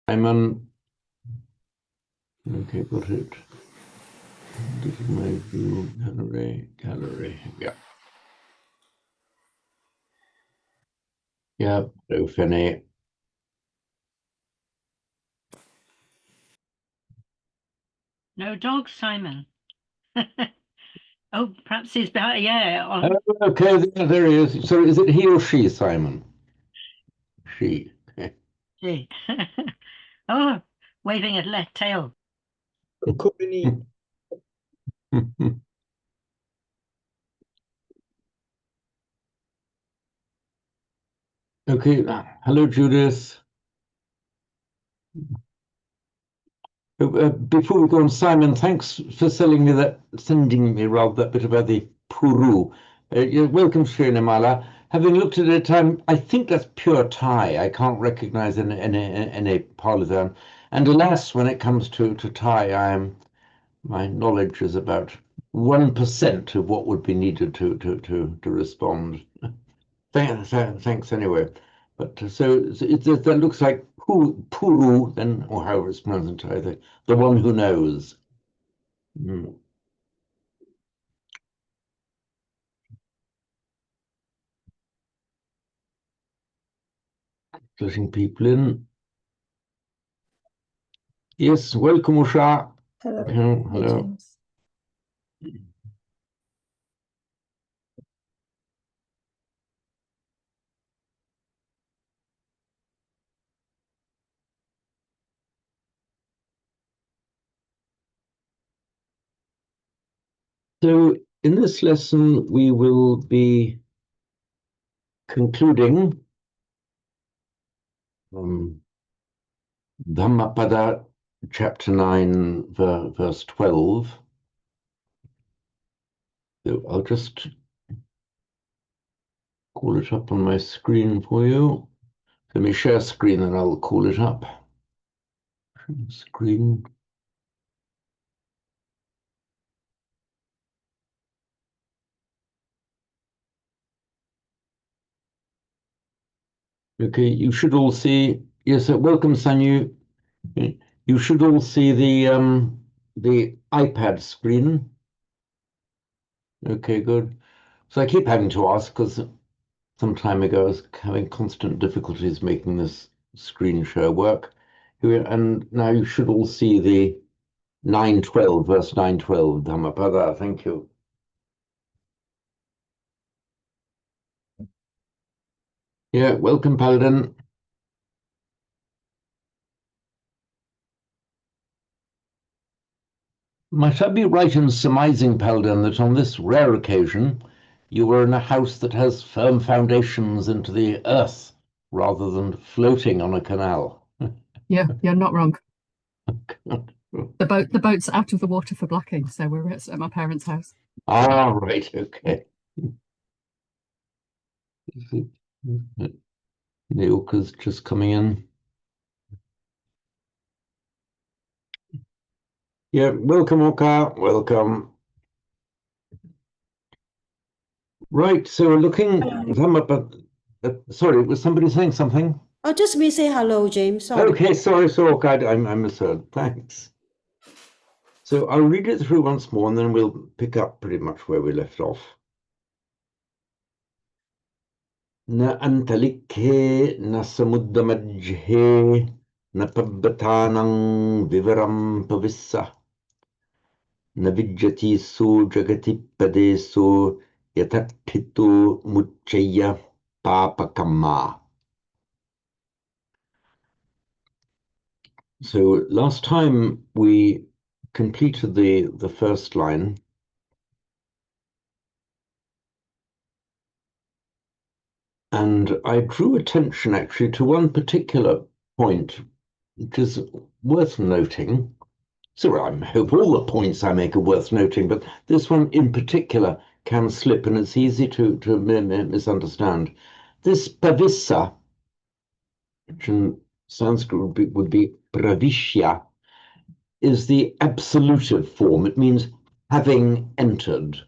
Simon. Okay, got it. This is my view gallery. Yeah. Yeah, hello, Fanny. No dog, Simon. Oh, perhaps he's behind. Yeah. Oh, okay, there he is. So is it he or she, Simon? She. Gee. Oh, waving a left tail. Okay, hello, Judith. Before we go on, Simon, thanks for sending me that bit about the Puru. You're welcome, Srinamala. Having looked at it, I think that's pure Thai. I can't recognize any Parlisan. And alas, when it comes to Thai, my knowledge is about 1% of what would be needed to respond. Thanks anyway. But that looks like Puru, then, or however it's pronounced in Thai, the one who knows. Letting people in. Yes, welcome, Usha. Hello. Hello. So in this lesson, we will be concluding Dhammapada, chapter 9, verse 12. So I'll just call it up on my screen for you. Let me share screen and I'll call it up. Screen. Okay, you should all see. Yes, welcome, Sanyu. You should all see the iPad screen. Okay, good. So I keep having to ask because some time ago I was having constant difficulties making this screen share work. And now you should all see the 912, verse 912, Dhammapada. Thank you. Yeah, welcome, Paladin. Might I be right in surmising, Paladin, that on this rare occasion you were in a house that has firm foundations into the earth rather than floating on a canal? Yeah, you're not wrong. The boat's out of the water for blacking, so we're at my parents' house. Ah, right, okay. Neilka's just coming in. Yeah, welcome, Oka. Welcome. Right, so we're looking sorry, was somebody saying something? Oh, just me say hello, James. Sorry. Okay, sorry, Oka, I misheard. Thanks. So I'll read it through once more and then we'll pick up pretty much where we left off. Na antalikhe na samuddamajhe na pabbatanang vivaram pavissa na vijjati su jagati padesu yatathitu muccaya papakamma. So last time we completed the first line. And I drew attention actually to one particular point, which is worth noting. So I hope all the points I make are worth noting, but this one in particular can slip, and it's easy to misunderstand. This pavissa, which in Sanskrit would be pravishya, is the absolutive form. It means having entered.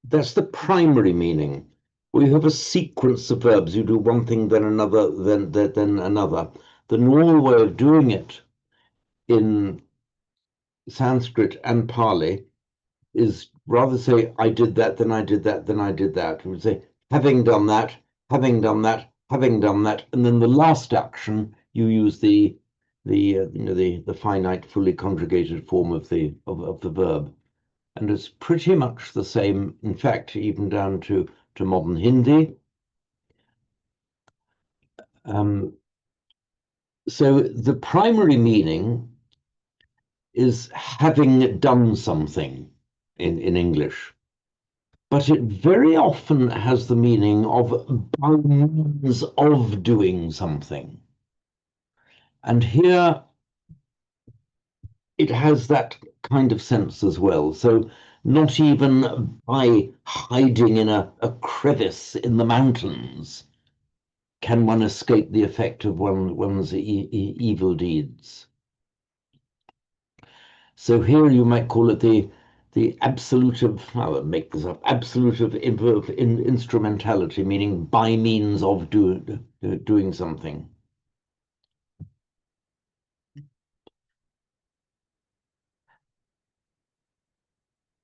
That's the primary meaning. We have a sequence of verbs. You do one thing, then another, then another. The normal way of doing it in Sanskrit and Pali is rather say, I did that, then I did that, then I did that. We would say, having done that, having done that, having done that, and then the last action, you use the finite, fully conjugated form of the verb. And it's pretty much the same, in fact, even down to modern Hindi. So the primary meaning is having done something in English, but it very often has the meaning of by means of doing something. And here it has that kind of sense as well. So not even by hiding in a crevice in the mountains can one escape the effect of one's evil deeds. So here you might call it the absolute of, I'll make this up, absolute of instrumentality, meaning by means of doing something.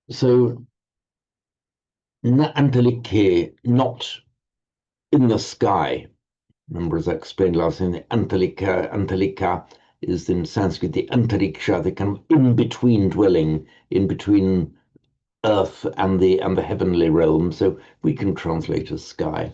So na antalike, not in the sky. Remember, as I explained last time, the antalika is in Sanskrit the antariksha, the kind of in-between dwelling, in between earth and the heavenly realm. So we can translate as sky.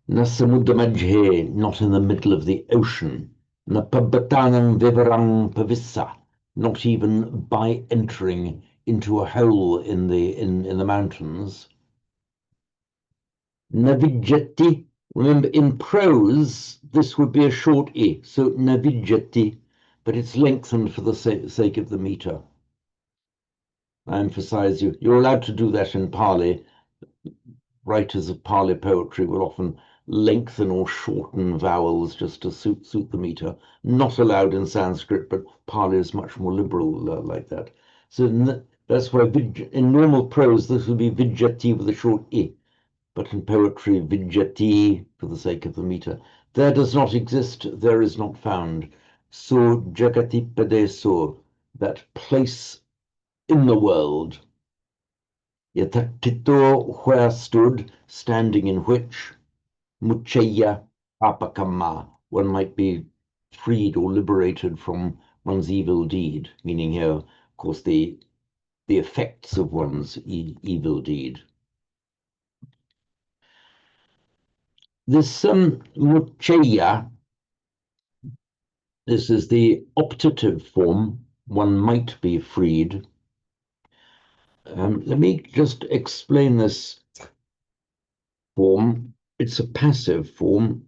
Na samudamajhe, not in the middle of the ocean. Na pabatanam vivarang pavissa, not even by entering into a hole in the mountains. Navijati, remember in prose, this would be a short I, so navijati, but it's lengthened for the sake of the meter. I emphasize you're allowed to do that in Pali. Writers of Pali poetry will often lengthen or shorten vowels just to suit the meter. Not allowed in Sanskrit, but Pali is much more liberal like that. So that's why in normal prose, this would be vijati with a short I. But in poetry, vijati, for the sake of the meter. There does not exist, there is not found. So jagati padeso, that place in the world. Yatatito, where stood, standing in which, mucheya apakama, one might be freed or liberated from one's evil deed, meaning here, of course, the effects of one's evil deed. This mucheya, this is the optative form, one might be freed. Let me just explain this form. It's a passive form.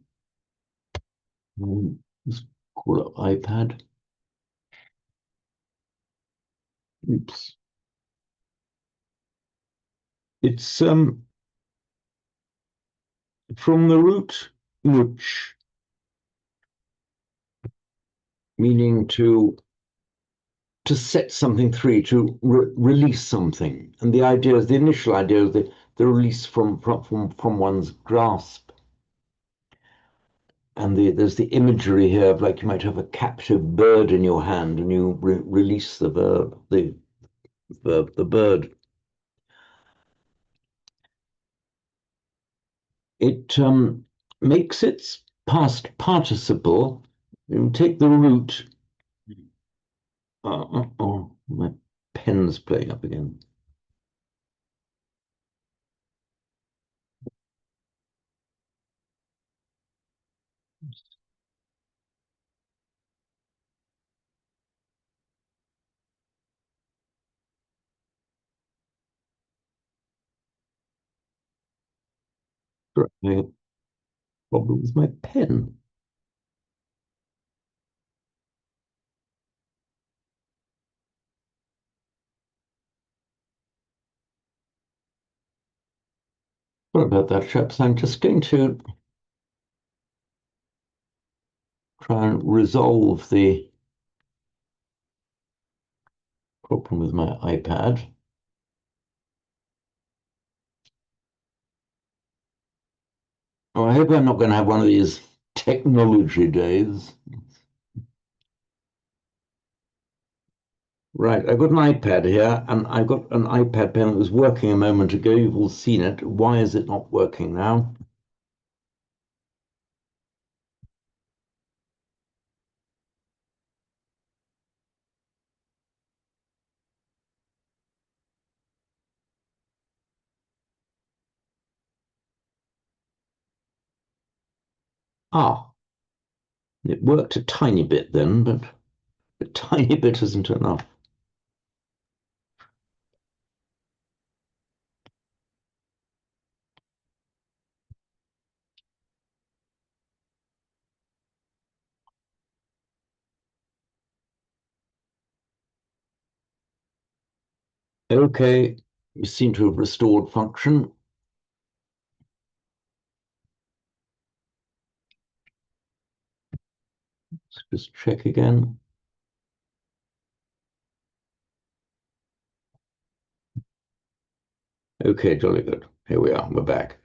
Let's call it iPad. Oops. It's from the root much, meaning to set something free, to release something. And the idea is, the initial idea is the release from one's grasp. And there's the imagery here of like you might have a captive bird in your hand and you release the bird. It makes its past participle. You take the root. Oh, my pen's playing up again. I have a problem with my pen. Sorry about that, chaps. I'm just going to try and resolve the problem with my iPad. Oh, I hope I'm not going to have one of these technology days. Right, I've got an iPad here, and I've got an iPad pen that was working a moment ago. You've all seen it. Why is it not working now? Ah, it worked a tiny bit then, but a tiny bit isn't enough. Okay, you seem to have restored function. Let's just check again. Okay, jolly good. Here we are, we're back.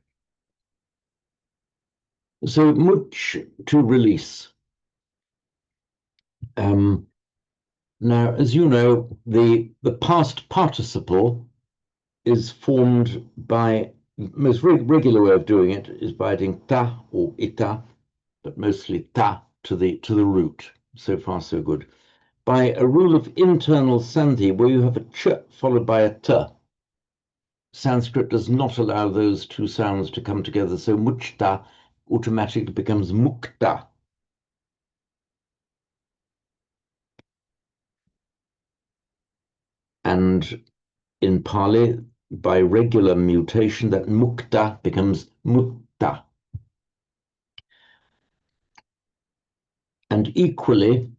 So much to release. Now, as you know, the past participle is formed by, the most regular way of doing it is by adding ta or ita, but mostly ta to the root. So far, so good. By a rule of internal sandhi, where you have a ch followed by a t, Sanskrit does not allow those two sounds to come together, so muchta automatically becomes mukta. And in Pali, by regular mutation, that mukta becomes mutta. And equally,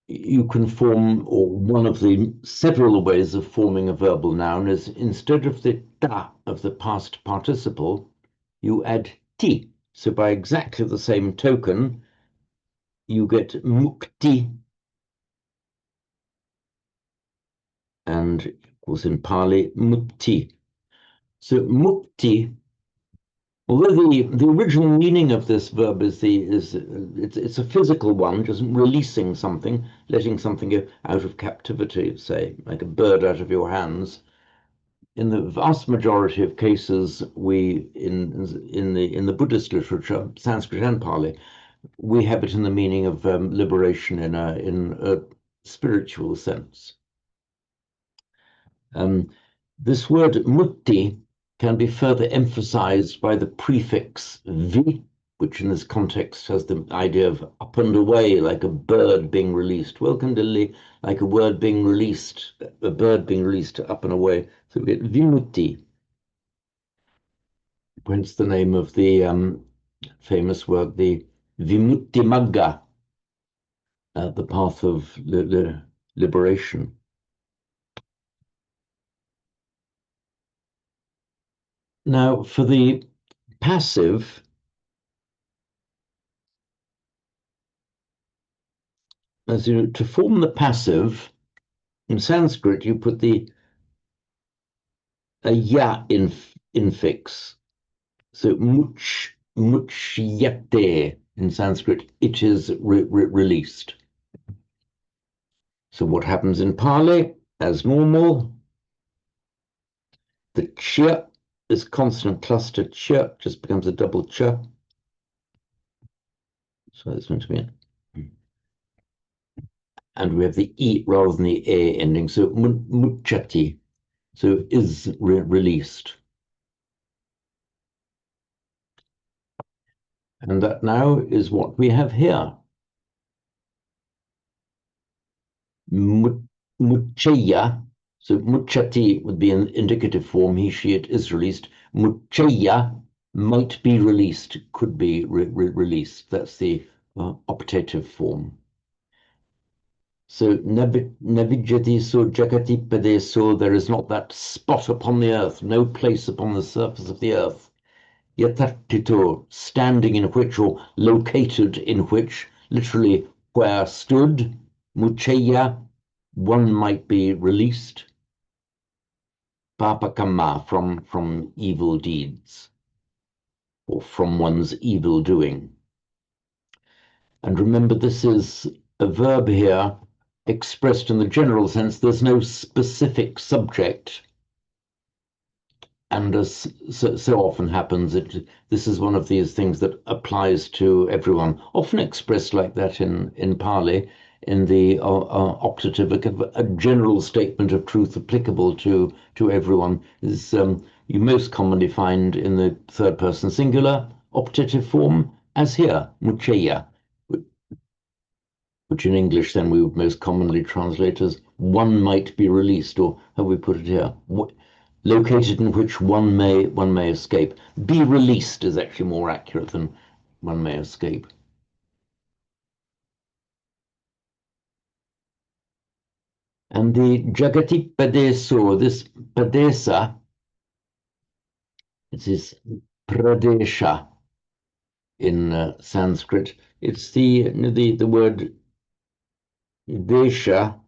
you can form, or one of the several ways of forming a verbal noun is instead of the ta of the past participle, you add ti. So by exactly the same token, you get mukti. And of course in Pali, mukti. So mukti, although the original meaning of this verb is it's a physical one, just releasing something, letting something go out of captivity, say, like a bird out of your hands. In the vast majority of cases, we in the Buddhist literature, Sanskrit and Pali, we have it in the meaning of liberation in a spiritual sense. This word mutti can be further emphasized by the prefix vi, which in this context has the idea of up and away, like a bird being released. Welcome, Dilly, like a word being released, a bird being released up and away. So we get vimutti, whence the name of the famous work, the Vimutti Magga, the path of liberation. Now, for the passive, as you to form the passive, in Sanskrit, you put a ya infix. So muchyate in Sanskrit, it is released. So what happens in Pali, as normal, the ch is consonant cluster ch, just becomes a double ch. So it's going to be and we have the e rather than the a ending, so muchati, so is released. And that now is what we have here. Muchaya, so muchati would be an indicative form, he, she, it is released. Muchaya might be released, could be released. That's the optative form. So navijati so jakati pade, so there is not that spot upon the earth, no place upon the surface of the earth. Yatatito, standing in which or located in which, literally where stood, mucheya, one might be released. Papakama, from evil deeds, or from one's evil doing. And remember, this is a verb here expressed in the general sense. There's no specific subject. And as so often happens, this is one of these things that applies to everyone, often expressed like that in Pali, in the optative, a general statement of truth applicable to everyone, is you most commonly find in the third person singular optative form, as here, mucheya, which in English then we would most commonly translate as one might be released, or how we put it here, located in which one may escape. Be released is actually more accurate than one may escape. And the Jagati Padeso, this Padesa, it is Pradesha in Sanskrit. It's the word Desha.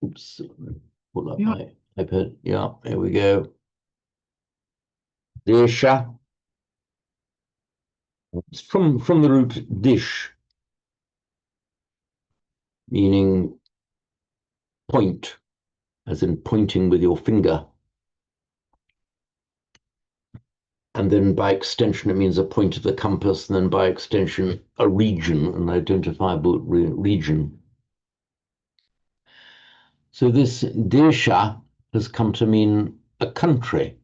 Oops, pull up my iPad. Yeah, there we go. Desha. It's from the root dish, meaning point, as in pointing with your finger. And then by extension, it means a point of the compass, and then by extension, a region, an identifiable region. So this desha has come to mean a country.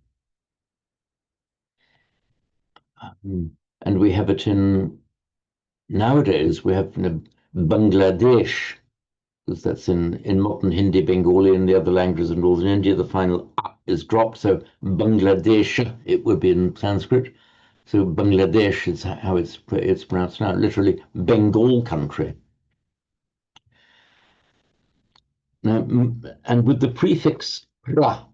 And we have it nowadays, we have Bangladesh, because that's in modern Hindi, Bengali, and the other languages in northern India, the final A is dropped. So Bangladesh, it would be in Sanskrit. So Bangladesh is how it's pronounced now, literally Bengal country. Now, and with the prefix pra,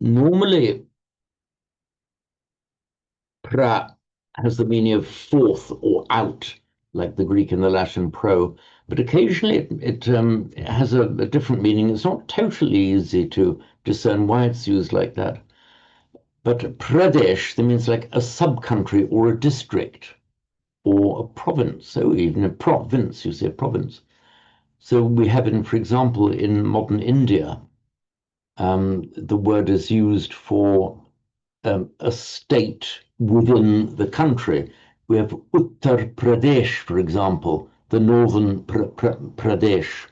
normally pra has the meaning of forth or out, like the Greek and the Latin pro, but occasionally it has a different meaning. It's not totally easy to discern why it's used like that. But Pradesh, that means like a sub-country or a district or a province. So even a province, you say a province. So we have in, for example, in modern India, the word is used for a state within the country. We have Uttar Pradesh, for example, the northern Pradesh.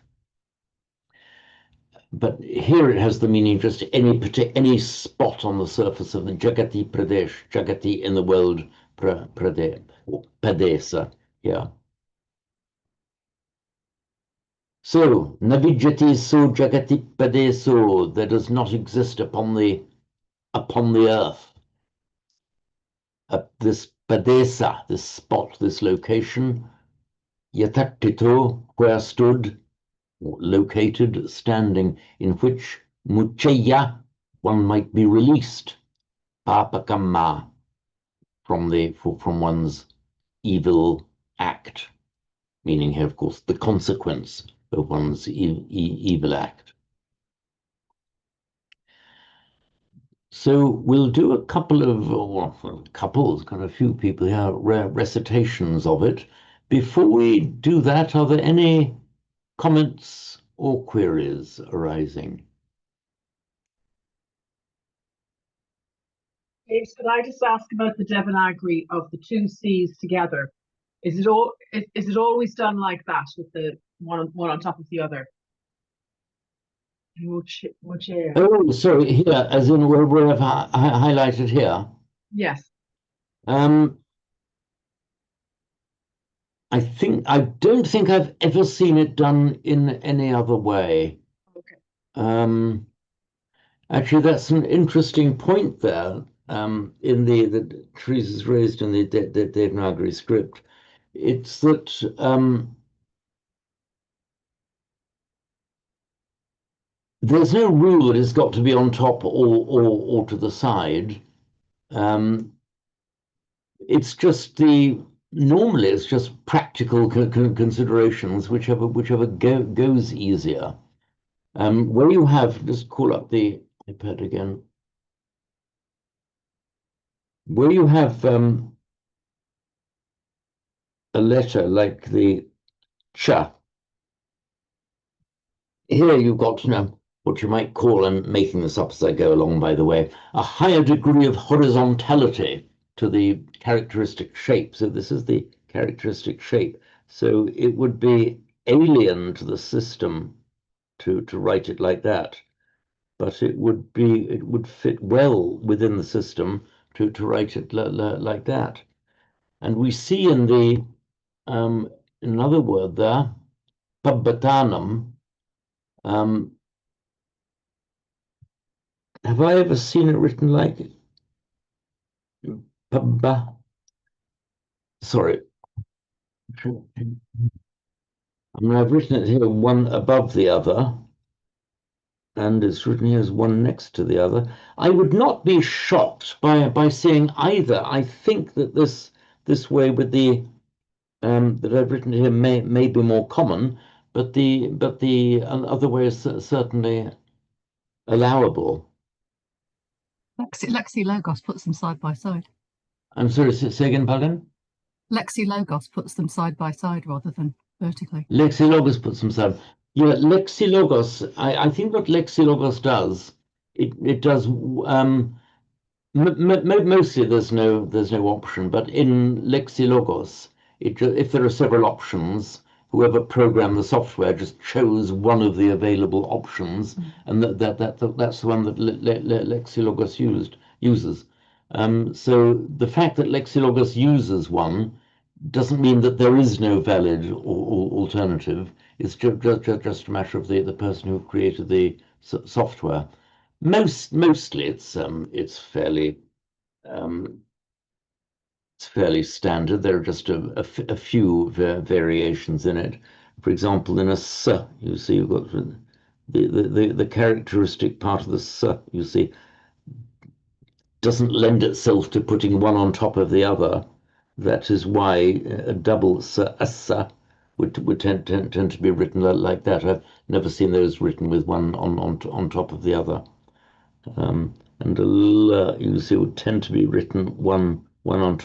But here it has the meaning just any spot on the surface of the Jagati Pradesh, Jagati in the world, Pradesh, or Padesa, yeah. So, Navijati so Jagati Padeso, there does not exist upon the earth. This Padesa, this spot, this location, Yataktito, where stood, located, standing, in which Mucheya, one might be released, Papakamma, from one's evil act, meaning here, of course, the consequence of one's evil act. So we'll do a couple of, well, couples, got a few people here, recitations of it. Before we do that, are there any comments or queries arising? James, could I just ask about the Devanagari of the two C's together? Is it always done like that with the one on top of the other? Oh, sorry, here, as in where I've highlighted here. Yes. I don't think I've ever seen it done in any other way. Okay. Actually, that's an interesting point there. In the Teresa's raised in the Devanagari script, it's that there's no rule that it's got to be on top or to the side. It's just normally it's just practical considerations, whichever goes easier. Where you have, just call up the iPad again. Where you have a letter like the structure. Here you've got, what you might call, I'm making this up as I go along, by the way, a higher degree of horizontality to the characteristic shape. So this is the characteristic shape. So it would be alien to the system to write it like that. But it would fit well within the system to write it like that. And we see in the another word there, pabbatanam. Have I ever seen it written like pabba? Sorry. I mean, I've written it here one above the other, and it's written here as one next to the other. I would not be shocked by seeing either. I think that this way with the that I've written here may be more common, but the other way is certainly allowable. Lexi Logos puts them side by side. I'm sorry, say again, pardon? Lexi Logos puts them side by side rather than vertically. Lexilogos puts them side. Yeah, Lexilogos, I think what Lexilogos does, it does mostly there's no option, but in Lexilogos, if there are several options, whoever programmed the software just chose one of the available options, and that's the one that Lexilogos uses. So the fact that Lexilogos uses one doesn't mean that there is no valid or alternative. It's just a matter of the person who created the software. Mostly it's fairly standard. There are just a few variations in it. For example, in a s, you see you've got the characteristic part of the s, you see, doesn't lend itself to putting one on top of the other. That is why a double s, a s, would tend to be written like that. I've never seen those written with one on top of the other. And a l, you see, would tend to be written one on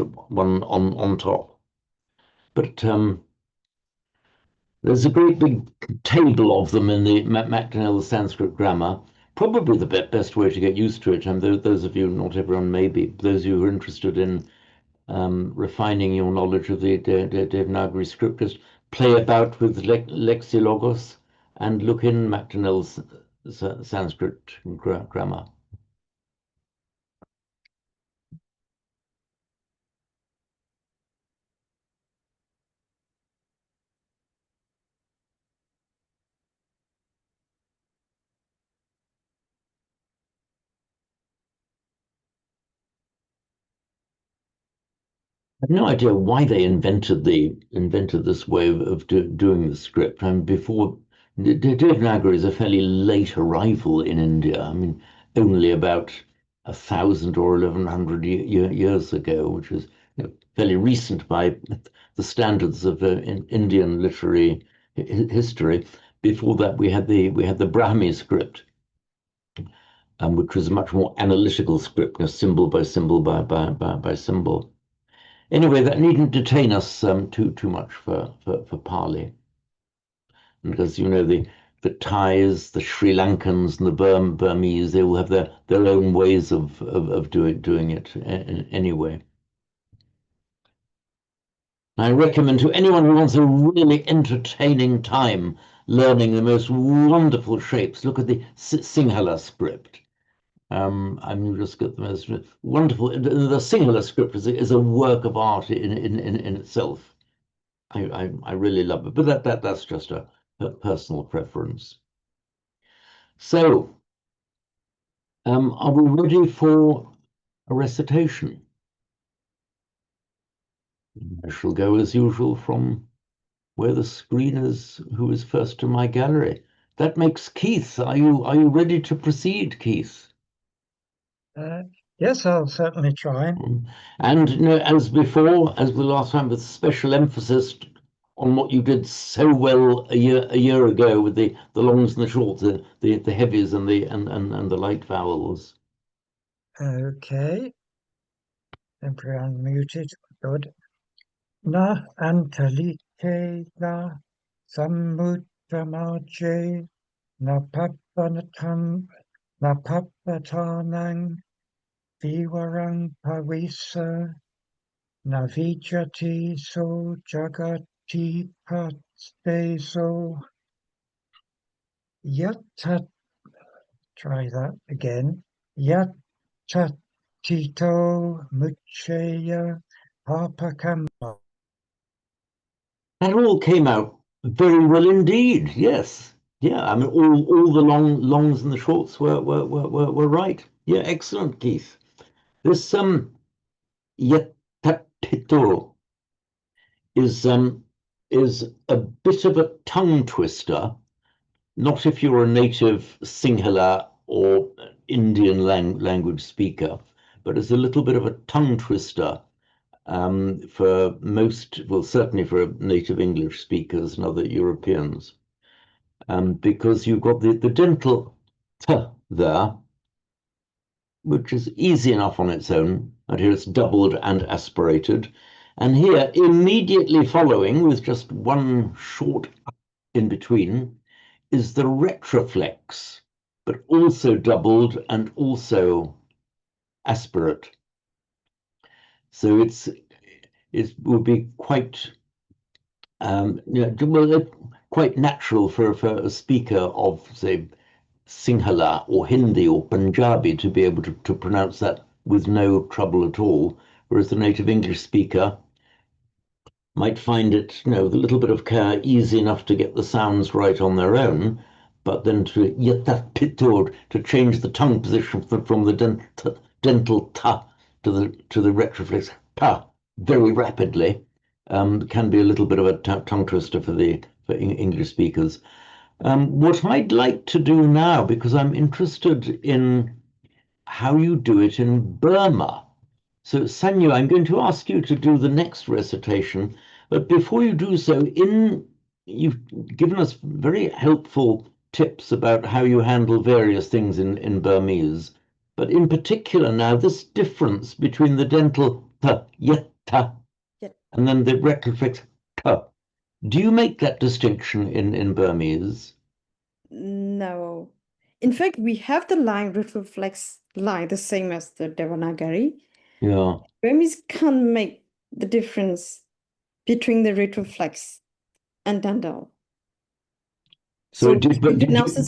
top. But there's a great big table of them in the Macdonell Sanskrit grammar. Probably the best way to get used to it, and those of you, not everyone maybe, those of you who are interested in refining your knowledge of the Devanagari script, just play about with Lexilogos and look in Macdonell's Sanskrit grammar. I have no idea why they invented this way of doing the script. I mean, before Devanagari is a fairly late arrival in India. I mean, only about 1,000 or 1,100 years ago, which is fairly recent by the standards of Indian literary history. Before that, we had the Brahmi script, which was a much more analytical script, symbol by symbol by symbol. Anyway, that needn't detain us too much for Pali, because the Thais, the Sri Lankans, and the Burmese, they all have their own ways of doing it anyway. I recommend to anyone who wants a really entertaining time learning the most wonderful shapes, look at the Sinhala script. I'm just got the most wonderful. The Sinhala script is a work of art in itself. I really love it, but that's just a personal preference. So, are we ready for a recitation? I shall go as usual from where the screen is. Who is first to my gallery? That makes Keith. Are you ready to proceed, Keith? Yes, I'll certainly try. And as before, as the last time, with special emphasis on what you did so well a year ago with the longs and the shorts, the heavies and the light vowels. Okay. Temporary unmuted. Good. Na antalike la Samudramaje Napapatanang Viwarang Pavisa Navijati so Jagati Patsteso Yatat. Try that again. Yatatito Mucheya Harpakamba. That all came out very well indeed. Yes. Yeah. I mean, all the longs and the shorts were right. Yeah. Excellent, Keith. This yatatito is a bit of a tongue twister. Not if you're a native Sinhala or Indian language speaker, but it's a little bit of a tongue twister for most, well, certainly for native English speakers and other Europeans, because you've got the dental t there, which is easy enough on its own, and here it's doubled and aspirated. And here, immediately following, with just one short in between, is the retroflex, but also doubled and also aspirate. So it would be quite quite natural for a speaker of, say, Sinhala or Hindi or Punjabi to be able to pronounce that with no trouble at all, whereas the native English speaker might find it, a little bit of care easy enough to get the sounds right on their own, but then to change the tongue position from the dental ta to the retroflex pa very rapidly can be a little bit of a tongue twister for English speakers. What I'd like to do now, because I'm interested in how you do it in Burma. So, Sanyu, I'm going to ask you to do the next recitation, but before you do so, you've given us very helpful tips about how you handle various things in Burmese, but in particular now, this difference between the dental ta, yetta, Yet. and then the retroflex ta. Do you make that distinction in Burmese? No. In fact, we have the line retroflex line the same as the Devanagari. Yeah. Burmese can't make the difference between the retroflex and dental. So So it did, but we pronounce the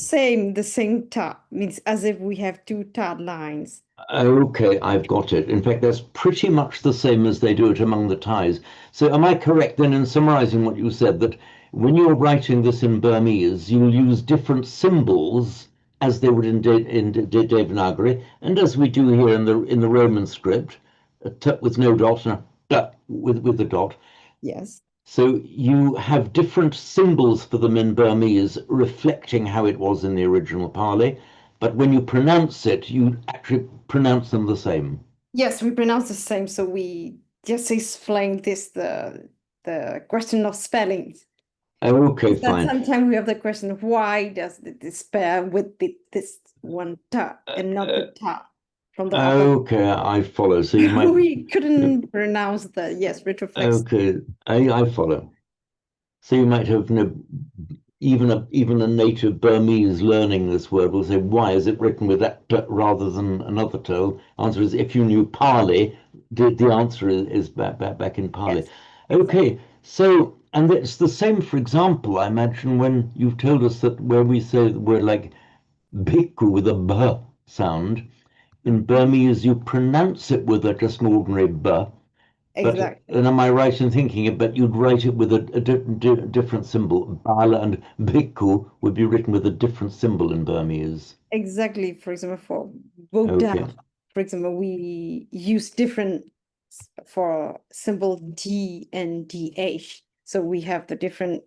same ta, means as if we have two ta lines. okay, I've got it. In fact, that's pretty much the same as they do it among the Thais. So am I correct then in summarizing what you said, that when you're writing this in Burmese, you'll use different symbols as they would in Devanagari, and as we do here in the Roman script, a t with no dot and a t with a dot. Yes. So you have different symbols for them in Burmese, reflecting how it was in the original Pali, but when you pronounce it, you actually pronounce them the same. Yes, we pronounce the same. So we just explain the question of spellings. Okay, That fine. sometimes we have the question of why does the spell with this one ta and not the ta from the other? Okay, I follow. So you might. We couldn't pronounce the retroflex. Okay, I follow. So you might have, even a native Burmese learning this word will say, why is it written with that t rather than another t? Answer is, if you knew Pali, the answer is back in Pali. Yes, Okay, so, and it's the same, for example, I imagine, when you've told us that where we say the word like bhikkhu with a b sound, in Burmese you pronounce it with just an ordinary b, but exactly. and am I right in thinking it? But you'd write it with a different symbol. Bala and bhikkhu would be written with a different symbol in Burmese. Exactly. For example, for Buddha, Okay. for example, we use different for symbol D and DH. So we have the different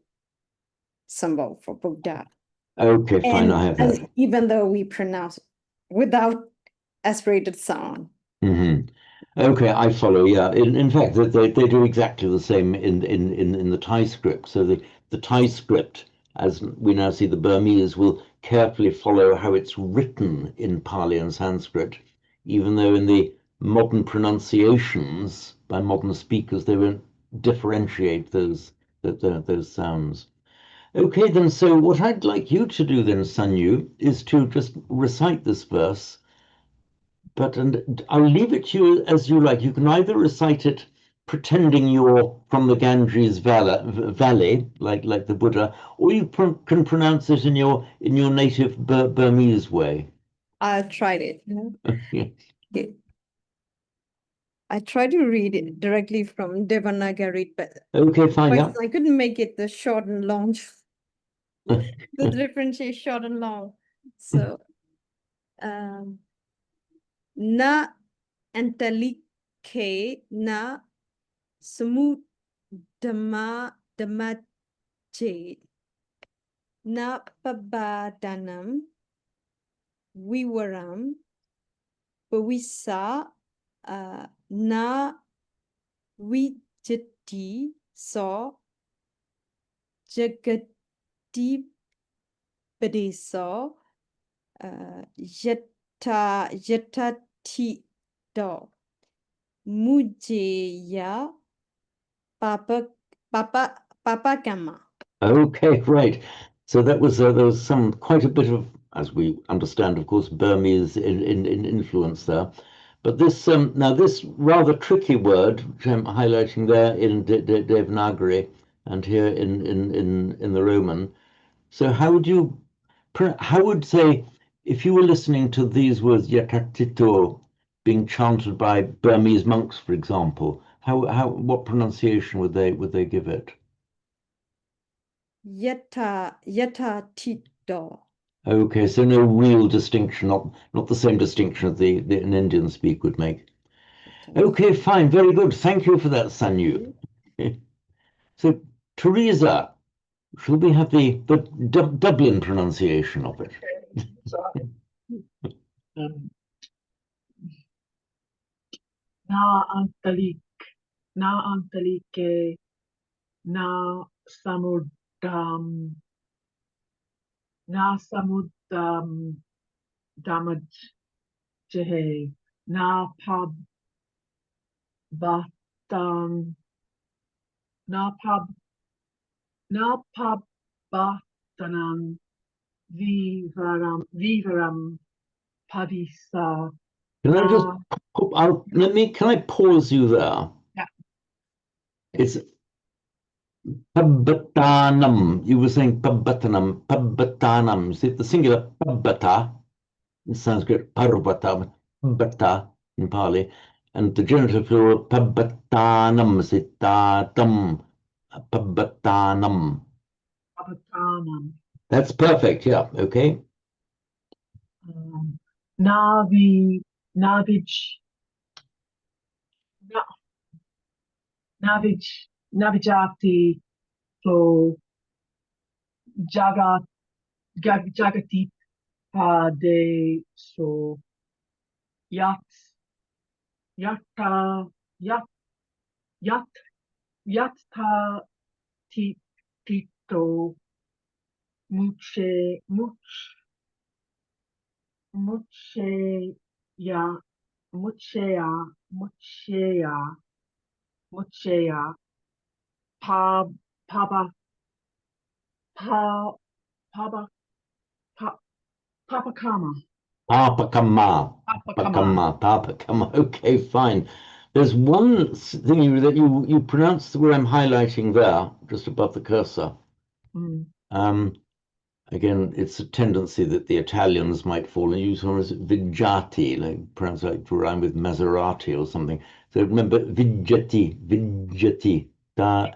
symbol for Buddha. Okay, fine. I have And that. even though we pronounce without aspirated sound. Okay, I follow. Yeah. In fact, they do exactly the same in the Thai script. So the Thai script, as we now see the Burmese, will carefully follow how it's written in Pali and Sanskrit, even though in the modern pronunciations by modern speakers they won't differentiate those sounds. Okay, then, so what I'd like you to do then, Sanyu, is to just recite this verse, and I'll leave it to you as you like. You can either recite it pretending you're from the Ganges Valley, like the Buddha, or you can pronounce it in your native Burmese way. I tried it. Yeah. Okay. I tried to read it directly from Devanagari, but Okay, fine, yeah. I couldn't make it the short and long, the differentiate short and long. So, na antalike na damaje na pabadanam vivaram pavisa na vijati so jagati padeso yatati do mujeya papa kama. Okay, right. So that was there was some quite a bit of, as we understand, of course, Burmese in influence there. But this now this rather tricky word, which I'm highlighting there in Devanagari and here in the Roman. So how would say if you were listening to these words yakatito being chanted by Burmese monks, for example, how what pronunciation would they give it? Yatati do. Okay, so no real distinction, not the same distinction that an Indian speak would make. Okay, fine, very good. Thank you for that, Sanyu. So, Teresa, shall we have the Dublin pronunciation of it? Um, na antalik, na antalike, na samudam, na samudam damaj jehe, na pab batan, na pab batanan, vivaram padisa. Can I just can I pause you there? Yeah. It's Pabbatanam. You were saying Pabbatanam, Pabbatanam. See the singular Pabbata in Sanskrit, Parvata, Pabbata in Pali, and the genitive plural Pabbatanam, Sitatam, Pabbatanam. Pabatanam. That's perfect, yeah, okay. Navij, Navijati, so Jagati Pade, so Yat, Yatta, Yat, Yat, Yatta Tito, Muche, Muche, Ya, Muchea, Paba, Pa, Paba, Papakama. Papakama, Papakama. Okay, fine. There's one thing that you pronounce where I'm highlighting there, just above the cursor. Mm. Again, it's a tendency that the Italians might fall and use one as Vigiati, like perhaps like to rhyme with Maserati or something. So remember Vigiati,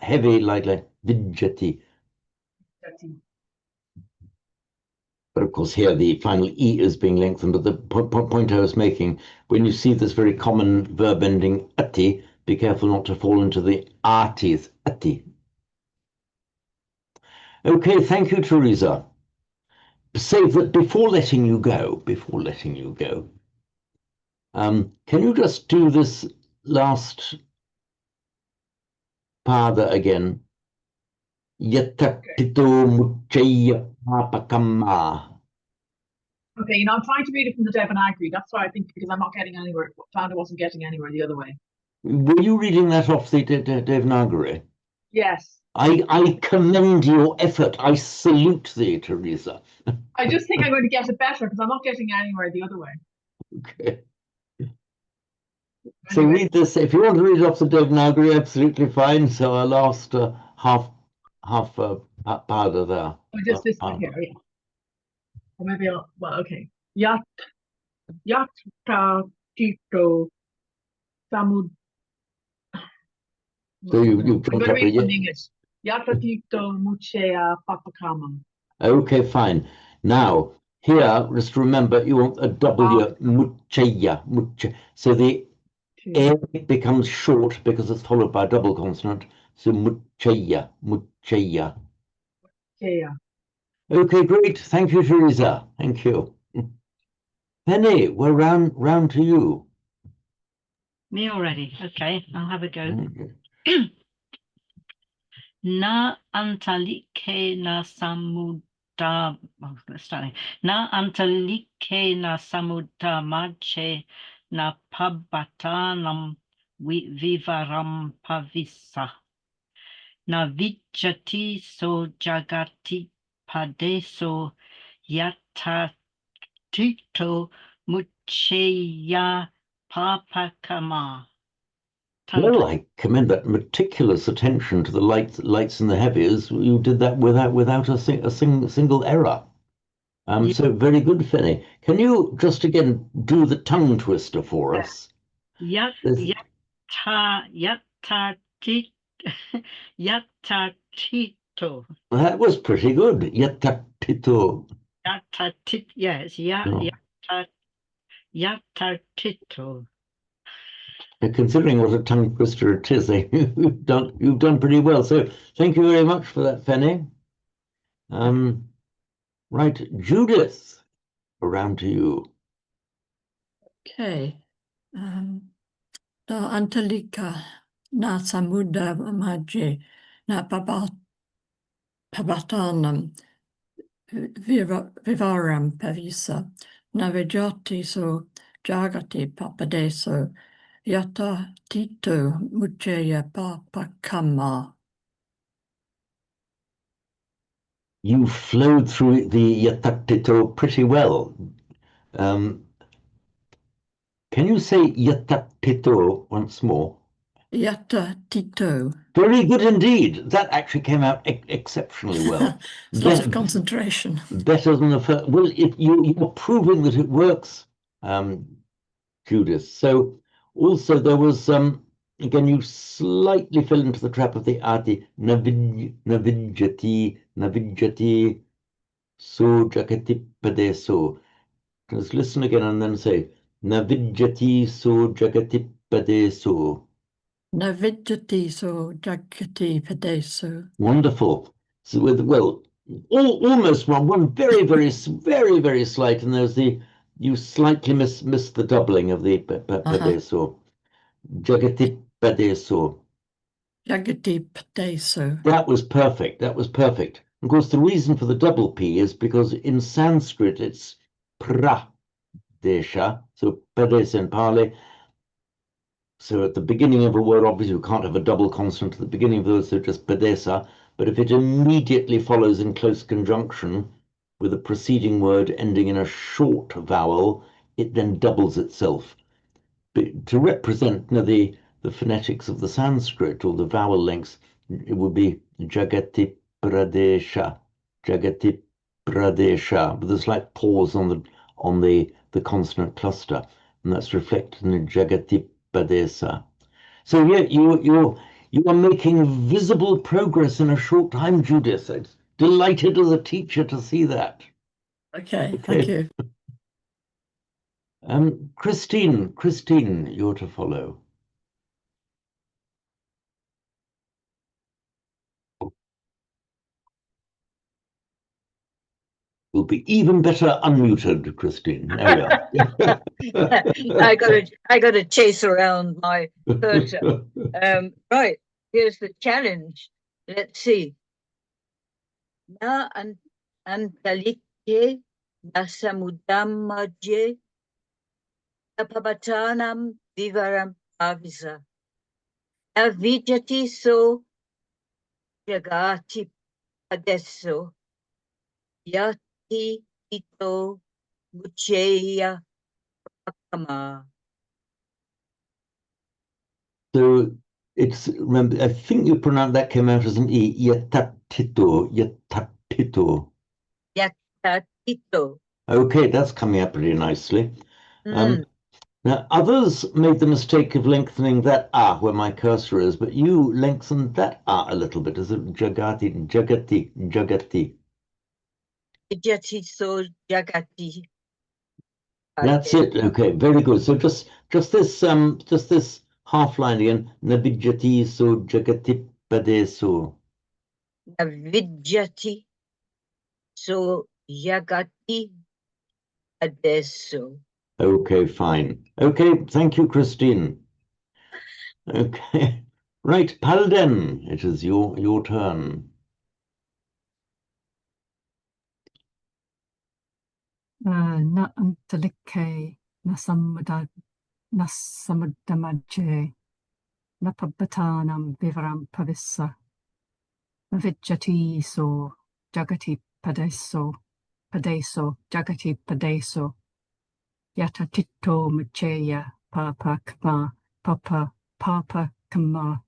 heavy like Vigiati. But of course, here the final E is being lengthened. But the point I was making, when you see this very common verb ending ati, be careful not to fall into the artis, ati. Okay, thank you, Teresa. Say that before letting you go, can you just do this last pada again? Yatatito muchaya papakama. Okay, I'm trying to read it from the Devanagari. That's why I think, because I'm not getting anywhere. Found I wasn't getting anywhere the other way. Were you reading that off the Devanagari? Yes. I commend your effort. I salute thee, Teresa. I just think I'm going to get it better because I'm not getting anywhere the other way. Okay. So Anyway, read this. If you want to read it off the Devanagari, absolutely fine. So our last half pada there. just this one here. Yeah. Or maybe I'll, well, okay. Yatta Tito Samud. So you've I'm jumped going to up read again. from English. Yatta Tito Muchea Papakama. Okay, fine. Now, here, just remember, you want a W, mucheya, muche. So the A becomes short because it's followed by a double consonant. So mucheya, mucheya. Yeah. Okay, great. Thank you, Teresa. Thank you. Penny, we're round to you. Me already. Okay, I'll have a go. Okay. Na antalike na samudra. Oh, let's start again. Na antalike na samudra mache na pabatanam vivaram pavisa. Na vijati so jagati padeso yata tito mucheya papakama. Well, I commend that meticulous attention to the lights and the heavies. You did that without a single error. Yeah. So very good, Fanny. Can you just again do the tongue twister for us? Yatta tit yatta tito. That was pretty good. Yatatito. Yatta tit, yes, Oh. yatta tito. Considering what a tongue twister it is, you've done pretty well. So thank you very much for that, Fanny. Right, Judith, around to you. Okay. Na Antalika, na Samuda Maji, na Pabatanam, Vivaram Pavisa, na Vijati so Jagati Papadeso, Yata Tito Mucheya Papakama. You flowed through the yatatito pretty well. Can you say yatatito once more? Yata Tito. Very good indeed. That actually came out exceptionally well. It's a lot of concentration. Better than the first. Well, you're proving that it works, Judith. So also there was again, you slightly fell into the trap of the adi navijati so jakati padeso. Just listen again and then say navijati so jakati padeso. Navijati so Jagati Padeso. Wonderful. So with almost one very slight, and there's you slightly missed the doubling of the padeso. Jagati padeso. Jagati Padeso. That was perfect. That was perfect. Of course, the reason for the double P is because in Sanskrit it's pradesha, so padesa in Pali. So at the beginning of a word, obviously, you can't have a double consonant at the beginning of the word, so just padesa. But if it immediately follows in close conjunction with a preceding word ending in a short vowel, it then doubles itself. But to represent the phonetics of the Sanskrit or the vowel lengths, it would be Jagati Pradesha, Jagati Pradesha, with a slight pause on the consonant cluster, and that's reflected in Jagati Pradesa. So yeah, you are making visible progress in a short time, Judith. I'm delighted as a teacher to see that. Okay, thank you. Christine, you're to follow. Will be even better unmuted, Christine. There we are. I gotta chase around my cursor. Right, here's the challenge. Let's see. Na antalike na samudamaje napabatanam vivaram avisa. Avijati so jagati adesso yati ito mucheya pakama. So it's, remember, I think you pronounce that came out as an E, yatatito, yatatito. Yatatito. Okay, that's coming out pretty nicely. Mm. Now, others made the mistake of lengthening that ah where my cursor is, but you lengthened that ah a little bit. Is it jagati, jagati, jagati? Jagati so jagati. That's it. Okay, very good. So just this half line again. Nabijati so jagati padeso. Navijati so jagati adesso. Okay, fine. Okay, thank you, Christine. Okay, right, Palden, it is your turn. Na antalike na samuddamaje na pabbatanam vivaram pavissa na vijjati so jagati padeso jagati padeso yata titto mucheya papa kama.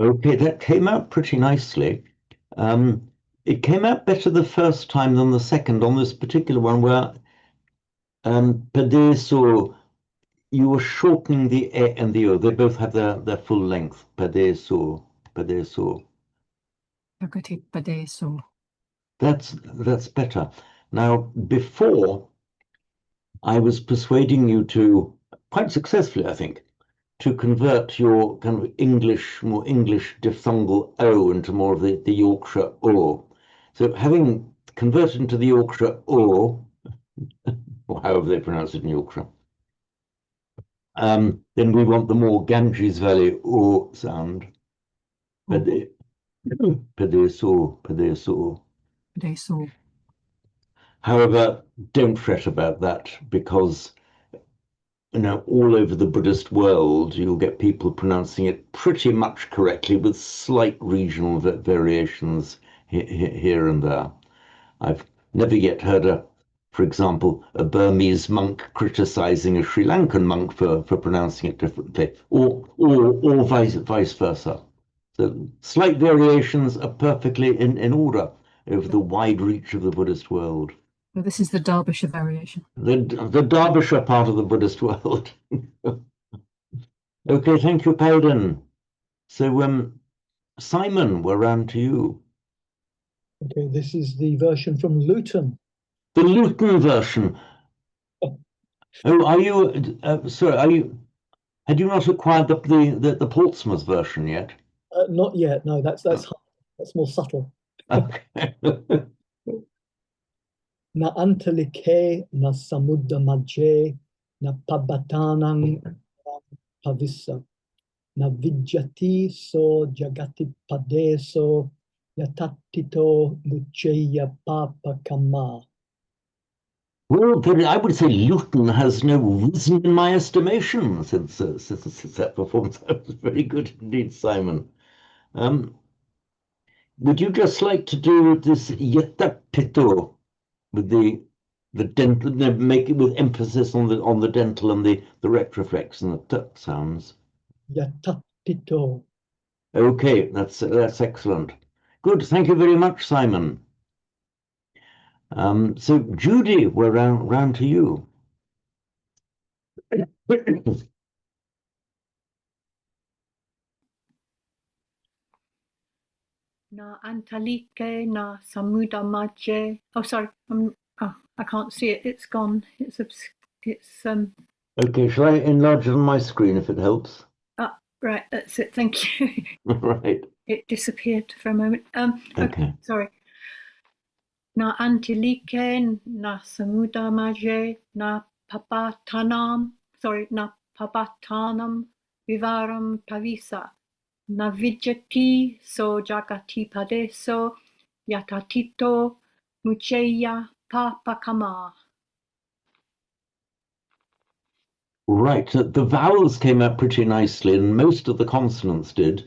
Okay, that came out pretty nicely. It came out better the first time than the second on this particular one where Padeso, you were shortening the E and the O. They both have their full length. Padeso, Padeso. Jagati padeso. That's better. Now, before I was persuading you to, quite successfully, I think, to convert your kind of more English diphthongal O into more of the Yorkshire O. So having converted into the Yorkshire O, or however they pronounce it in Yorkshire, then we want the more Ganges Valley O sound. Padeso, Padeso. Padeso. However, don't fret about that because all over the Buddhist world, you'll get people pronouncing it pretty much correctly with slight regional variations here and there. I've never yet heard for example, a Burmese monk criticizing a Sri Lankan monk for pronouncing it differently, or vice versa. So slight variations are perfectly in order over the wide reach of the Buddhist world. Well, this is the Derbyshire variation. The Derbyshire part of the Buddhist world. Okay, thank you, Paladin. So, Simon, we're round to you. Okay, this is the version from Luton. The Luton version. Oh, are you? Sorry, are you? Had you not acquired the Portsmouth version yet? Not yet. No, that's more subtle. Okay. Na antalike na samudra majje na pabatanang pavissa na vijjati so jagati padeso yatatito mucheya papa kama. Well, I would say Luton has no reason in my estimation since that performance. That was very good indeed, Simon. Would you just like to do this yetapito with the dental, make it with emphasis on the dental and the retroflex and the t sounds? Yatatito. Okay, that's excellent. Good, thank you very much, Simon. So Judy, we're round to you. Na antalike na samudamaje. Oh, sorry. I can't see it. It's gone. It's Okay, shall I enlarge it on my screen if it helps? right. That's it. Thank you. Right. It disappeared for a moment. Okay. Sorry. Na antilike na samudamaje na papatanam. Sorry, na papatanam vivaram pavisa. Na vijjati so jagati padeso yatatito mucheya papakama. Right. The vowels came out pretty nicely, and most of the consonants did,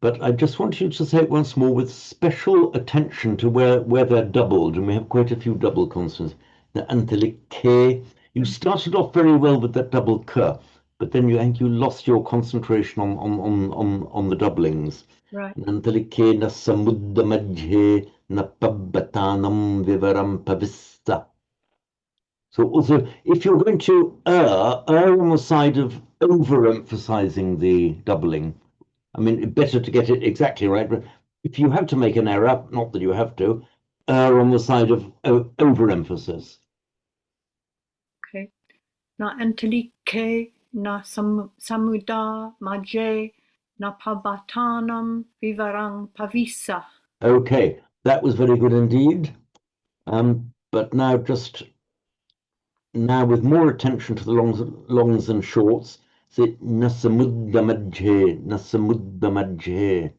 but I just want you to say it once more with special attention to where they're doubled, and we have quite a few double consonants. The antelike, you started off very well with that double k, but then I think you lost your concentration on the doublings. Right. Antelike na samuddamajhe na pabbatanam vivaram pavissa. So also, if you're going to err on the side of overemphasizing the doubling. I mean, better to get it exactly right, but if you have to make an error, not that you have to, err on the side of overemphasis. Okay. Na antelike na samuda maje na pabatanam vivarang pavisa. Okay, that was very good indeed. But now with more attention to the longs and shorts, say nasamuddamajhe, nasamuddamajhe.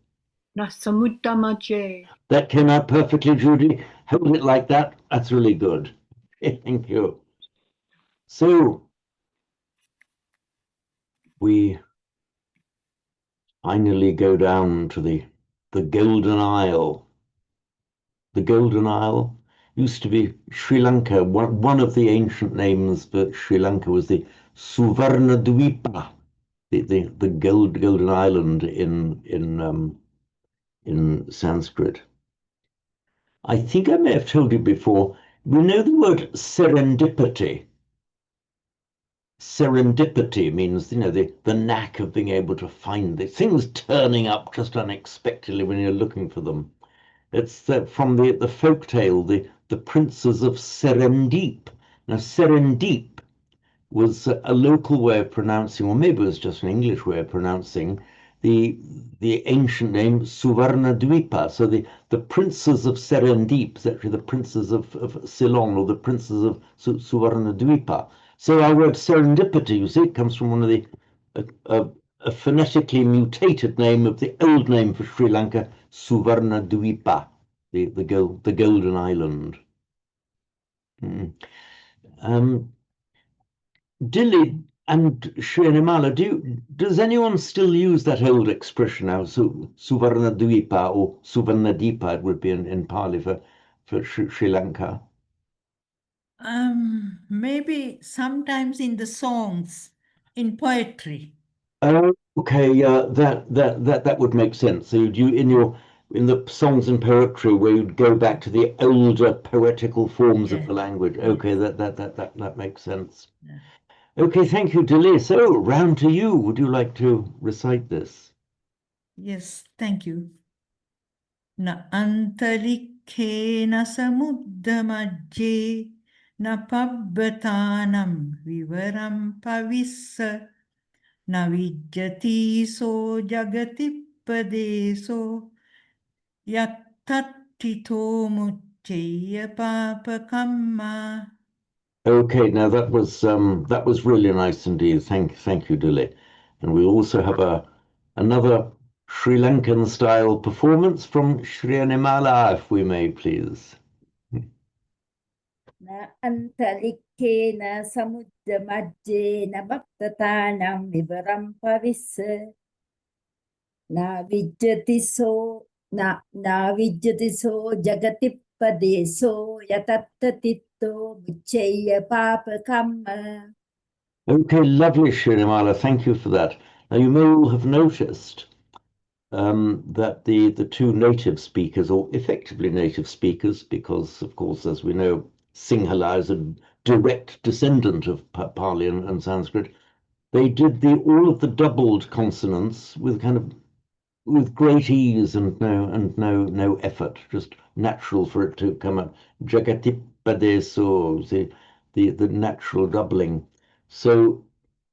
Na samuda maje. That came out perfectly, Judy. Hold it like that. That's really good. Thank you. So we finally go down to the Golden Isle. The Golden Isle used to be Sri Lanka. One of the ancient names for Sri Lanka was the Suvarnadvipa, the Golden Island in Sanskrit. I think I may have told you before, we know the word serendipity. Serendipity means, the knack of being able to find the things turning up just unexpectedly when you're looking for them. It's from the folk tale, the Princes of Serendip. Now, Serendip was a local way of pronouncing, or maybe it was just an English way of pronouncing the ancient name Suvarnadvipa. So the princes of Serendip is actually the princes of Ceylon, or the princes of Suvarnadvipa. So our word serendipity, you see, comes from one of the a phonetically mutated name of the old name for Sri Lanka, Suvarnadvipa, the Golden Island. Dilly and Shrinimala, does anyone still use that old expression now? So Suvarnadvipa or Suvarnadipa, it would be in Pali for Sri Lanka. Maybe sometimes in the songs, in poetry. Okay, yeah, that would make sense. So you in the songs and poetry where you'd go back to the older poetical forms of the language. Okay, that makes sense. Yeah. Okay, thank you, Dilly. So, round to you. Would you like to recite this? Yes, thank you. Na antarikhe na samuddamajje na pabbatanam vivaram pavissa na vidyati so jagati padeso yattattito muccheya papakamma. Okay, now that was really nice indeed. Thank you, Dilly. And we also have another Sri Lankan style performance from Shrinimala, if we may, please. Na antalikkena samuddamajjena baptatanam vivaram pavissa na vijjati so jagati padeso yatattitto muccheya papakamma. Okay, lovely, Shrinimala. Thank you for that. Now, you may all have noticed that the two native speakers, or effectively native speakers, because, of course, as we know, Sinhala is a direct descendant of Pali and Sanskrit, they did all of the doubled consonants with great ease and no effort, just natural for it to come out. Jagatipadeso, the natural doubling. So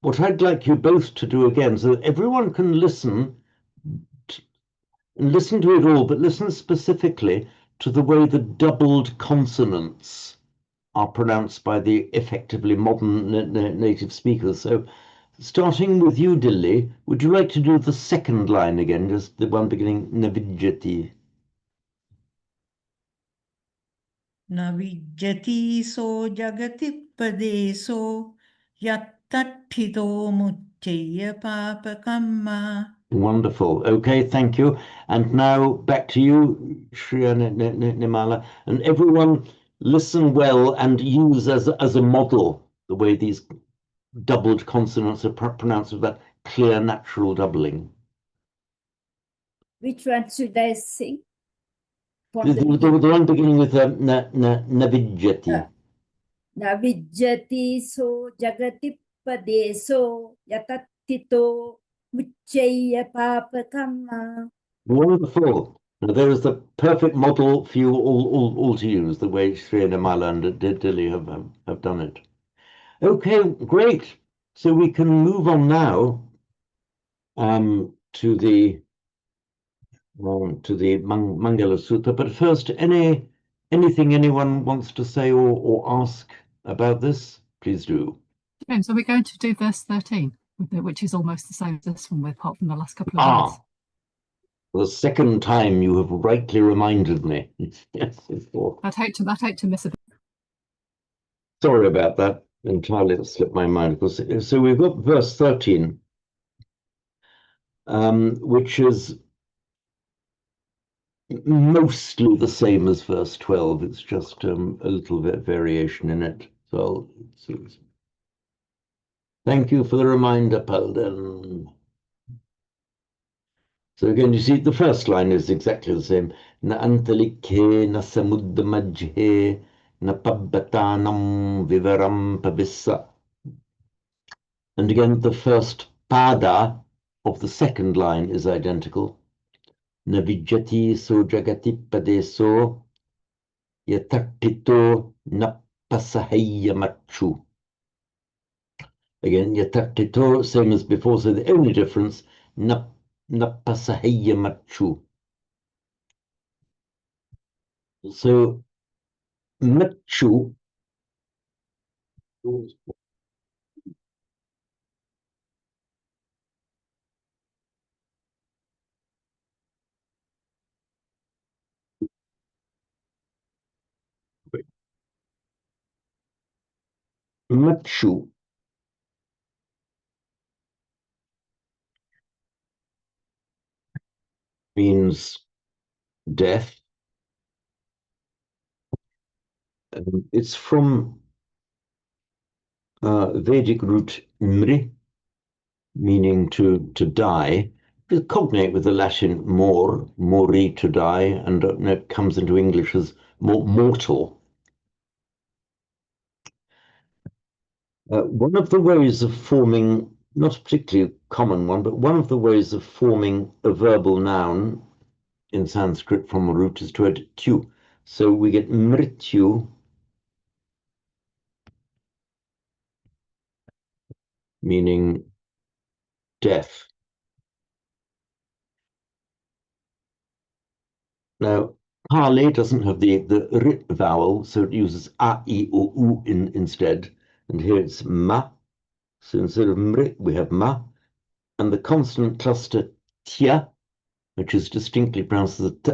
what I'd like you both to do again, so that everyone can listen to it all, but listen specifically to the way the doubled consonants are pronounced by the effectively modern native speakers. So starting with you, Dilly, would you like to do the second line again, just the one beginning Navijjati? Navijjati so jagati padeso yattattito muccheya papakamma. Wonderful. Okay, thank you. And now back to you, Shreya Nimala. And everyone listen well and use as a model the way these doubled consonants are pronounced with that clear natural doubling. Which one should I sing? From The, the the, the, beginning. the one beginning with navijjati. Navijjati so jagati padeso yatattito muccaya papakamma. Wonderful. Now, there is the perfect model for you all to use, the way Shreya Nimala and Dilly have done it. Okay, great. So we can move on now to the Mangala Sutta. But first, anything anyone wants to say or ask about this, please do. James, are we going to do verse 13, which is almost the same as this one, apart from the last couple of words? The second time you have rightly reminded me. Yes, I'd hate to miss a bit. sorry about that. Entirely slipped my mind. So we've got verse 13, which is mostly the same as verse 12. It's just a little bit variation in it. So thank you for the reminder, Palden. So again, you see, the first line is exactly the same. Na antalikhe na samuddamajhe na pabbatanam vivaram pavissa. And again, the first pada of the second line is identical. Na vijjati so jagati padeso yatattito na pasahaya machu. Again, yatattito, same as before, so the only difference, na pasahaya machu. So machu machu means death. It's from Vedic root mri, meaning to die. It's cognate with the Latin mori, to die, and it comes into English as mortal. One of the ways of forming, not a particularly common one, but one of the ways of forming a verbal noun in Sanskrit from a root is to add tu. So we get mrityu, meaning death. Now, Pali doesn't have the rit vowel, so it uses a, I, o, u instead. And here it's ma. So instead of mrit, we have ma. And the consonant cluster tya, which is distinctly pronounced as a t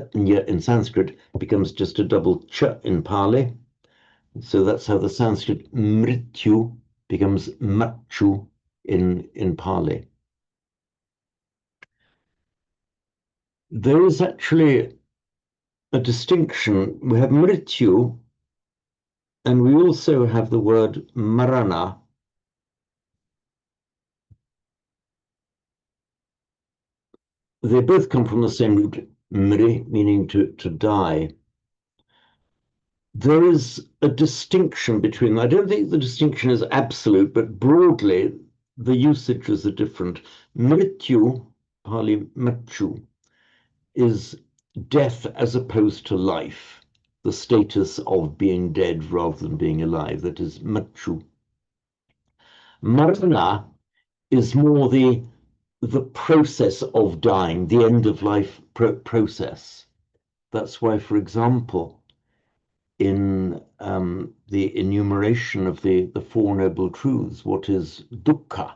in Sanskrit, becomes just a double ch in Pali. So that's how the Sanskrit mrityu becomes machu in Pali. There is actually a distinction. We have mrityu, and we also have the word marana. They both come from the same root, mri, meaning to die. There is a distinction between them. I don't think the distinction is absolute, but broadly, the usages are different. Mrityu, Pali machu, is death as opposed to life, the status of being dead rather than being alive. That is machu. Marana is more the process of dying, the end of life process. That's why, for example, in the enumeration of the Four Noble Truths, what is dukkha?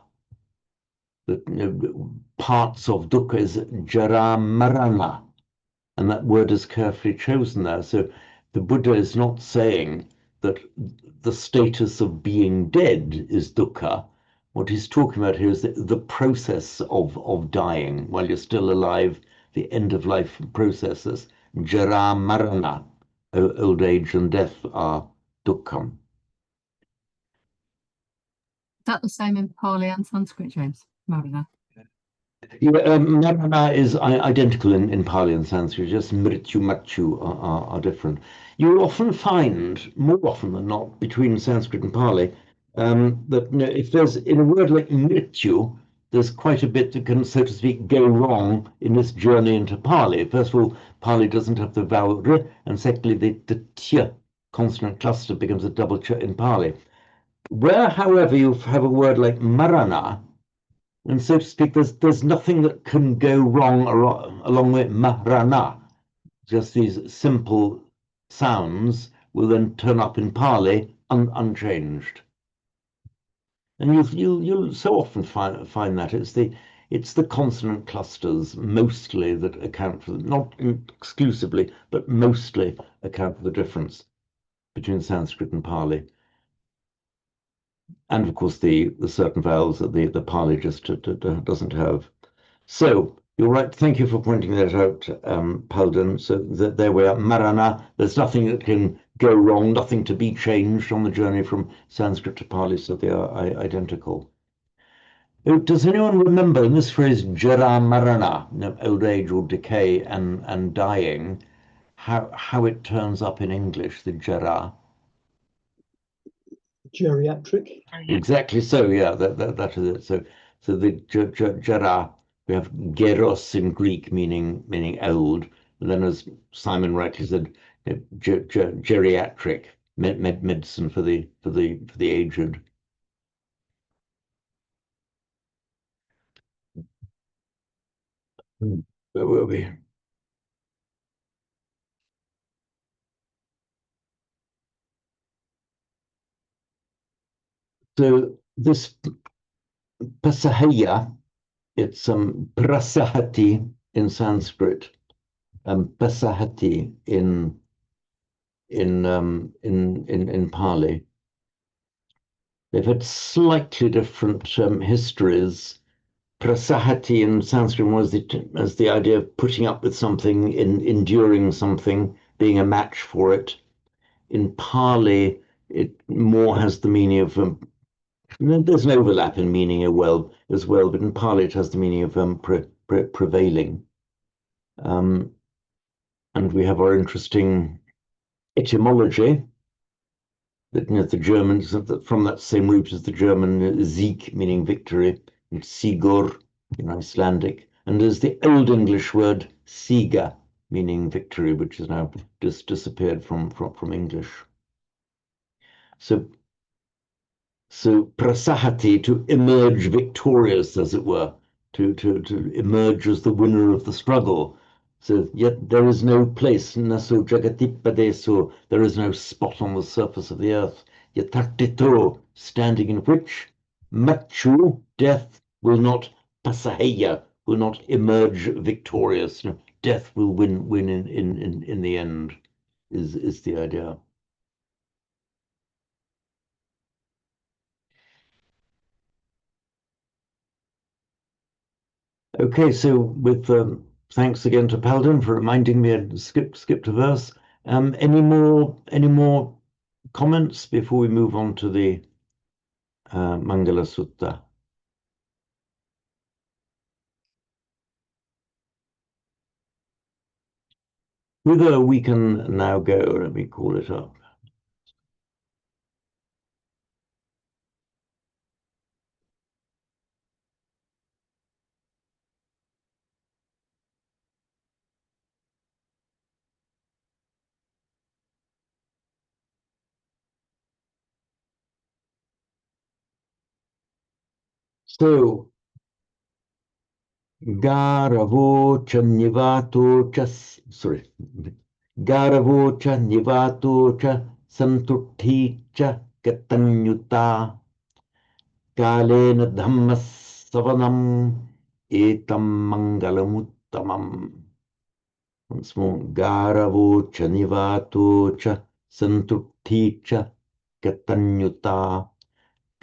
The parts of dukkha is jara marana, and that word is carefully chosen there. So the Buddha is not saying that the status of being dead is dukkha, what he's talking about here is the process of dying while you're still alive, the end of life processes. Jara marana, old age and death are dukkham. Is that the same in Pali and Sanskrit, James? Marina. Yeah, Marana is identical in Pali and Sanskrit, just mrityu, matchu are different. You often find, more often than not, between Sanskrit and Pali, that if there's, in a word like mrityu, there's quite a bit that can, so to speak, go wrong in this journey into Pali. First of all, Pali doesn't have the vowel r, and secondly, the tya consonant cluster becomes a double ch in Pali. Where, however, you have a word like marana, and so to speak, there's nothing that can go wrong along with Maharana. Just these simple sounds will then turn up in Pali unchanged. And you'll so often find that it's the consonant clusters mostly that account for, not exclusively, but mostly account for the difference between Sanskrit and Pali. And of course the certain vowels that the Pali just doesn't have. So you're right. Thank you for pointing that out, Paladin. So there we are, Marana. There's nothing that can go wrong, nothing to be changed on the journey from Sanskrit to Pali, so they are identical. Does anyone remember in this phrase Jara Marana, old age or decay and dying, how it turns up in English, the Jara? Geriatric. Exactly so, yeah, that is it. So the Jara, we have geros in Greek, meaning old, and then as Simon rightly said, geriatric, medicine for the aged. Where were we? So this pasahaya, it's prasahati in Sanskrit, pasahati in Pali. They've had slightly different histories. Prasahati in Sanskrit was as the idea of putting up with something, enduring something, being a match for it. In Pali, it more has the meaning of there's an overlap in meaning as well, but in Pali it has the meaning of prevailing. And we have our interesting etymology that the Germans from that same root as the German Sieg, meaning victory, and Sigur in Icelandic, and there's the Old English word Siga, meaning victory, which has now just disappeared from English. So prasahati, to emerge victorious, as it were, to emerge as the winner of the struggle. So yet there is no place, naso jagatipadeso, there is no spot on the surface of the earth, yatatito, standing in which machu, death, will not, pasaheya, will not emerge victorious. Death will win in the end, is the idea. Okay, so with thanks again to Paladin for reminding me and skipped a verse. Any more comments before we move on to the Mangala Sutta? Whither we can now go, let me call it up. So, Garavo cha nivato cha, sorry, Garavo cha nivato cha santutti cha gatanyuta kalena dhamma savanam etam mangalamuttamam. Once more, Garavo cha nivato cha santutti cha gatanyuta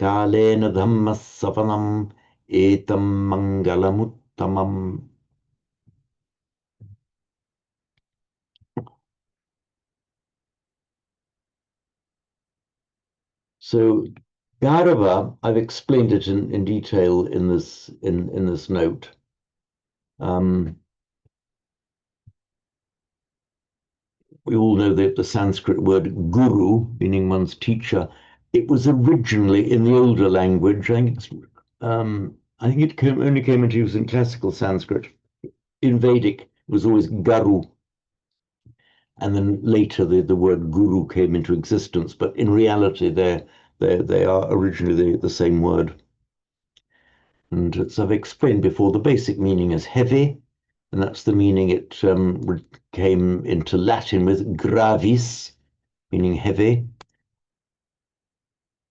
kalena dhamma savanam etam mangalamuttamam. So Gaurava, I've explained it in detail in this note. We all know the Sanskrit word guru, meaning one's teacher. It was originally in the older language. I think it only came into use in classical Sanskrit. In Vedic, it was always garu. And then later the word guru came into existence, but in reality they are originally the same word. And as I've explained before, the basic meaning is heavy, and that's the meaning it came into Latin with gravis, meaning heavy.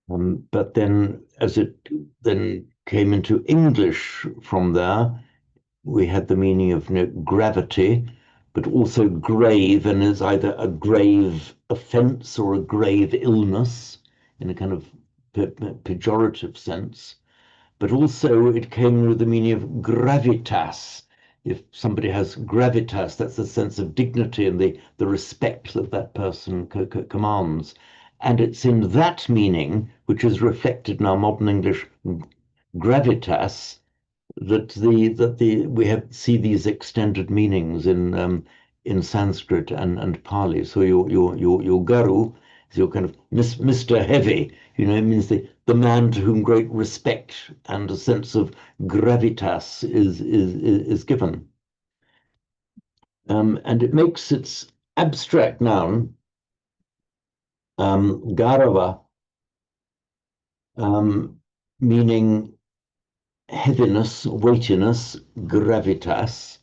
But then as it then came into English from there, we had the meaning of gravity, but also grave, and is either a grave offense or a grave illness in a kind of pejorative sense. But also it came with the meaning of gravitas. If somebody has gravitas, that's a sense of dignity and the respect that that person commands. And it's in that meaning, which is reflected in our modern English gravitas, that we see these extended meanings in Sanskrit and Pali. So your garu is your kind of Mr. Heavy. It means the man to whom great respect and a sense of gravitas is given. And it makes its abstract noun garava, meaning heaviness, weightiness, gravitas.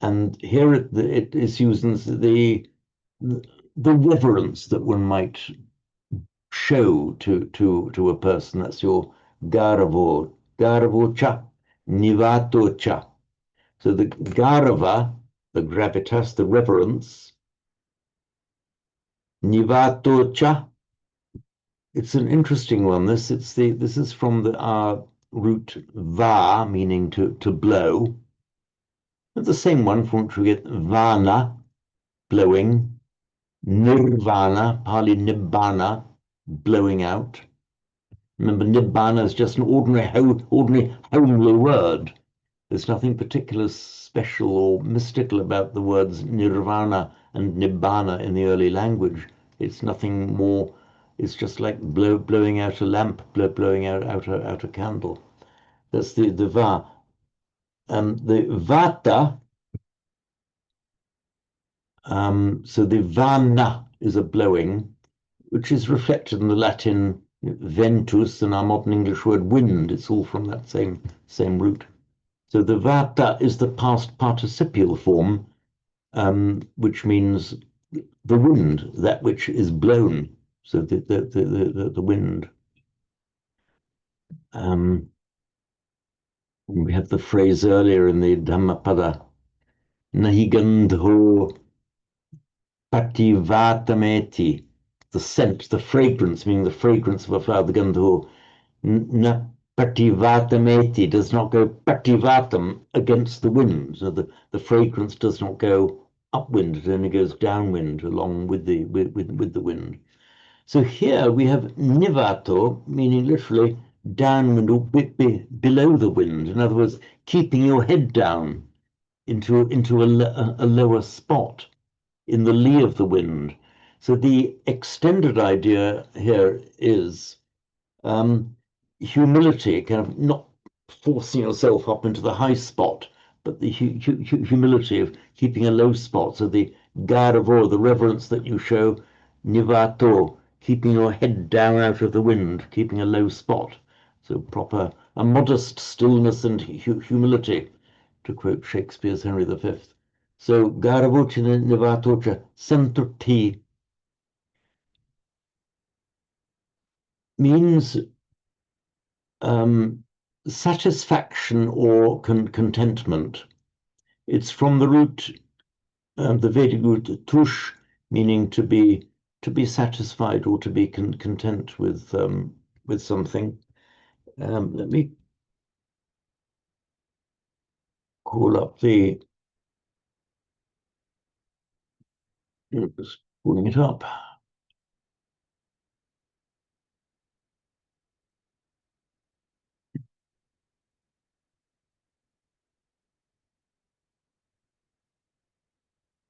And here it is using the reverence that one might show to a person. That's your garavo, garavocha, nivatocha. So the garava, the gravitas, the reverence, nivatocha. It's an interesting one. This is from our root va, meaning to blow. The same one from which we get vana, blowing, nirvana, Pali nibbana, blowing out. Remember, nibbana is just an ordinary homely word. There's nothing particular special or mystical about the words nirvana and nibbana in the early language. It's nothing more. It's just like blowing out a lamp, blowing out a candle. That's the va. The vata. So the vana is a blowing, which is reflected in the Latin ventus and our modern English word wind. It's all from that same root. So the vata is the past participial form, which means the wind, that which is blown. So the wind. We had the phrase earlier in the Dhammapada, nahi gandho pativatameti, the scent, the fragrance, meaning the fragrance of a flower, the gandho, na pativatameti, does not go pativatam against the wind. So the fragrance does not go upwind, it only goes downwind along with the wind. So here we have nivato, meaning literally downwind or below the wind. In other words, keeping your head down into a lower spot in the lee of the wind. So the extended idea here is humility, kind of not forcing yourself up into the high spot, but the humility of keeping a low spot. So the garavo, the reverence that you show, nivato, keeping your head down out of the wind, keeping a low spot. So a modest stillness and humility, to quote Shakespeare's Henry V. So garavocina nivatocha santurti means satisfaction or contentment. It's from the root, the Vedic root tush, meaning to be satisfied or to be content with with something. Let me call up the, just pulling it up.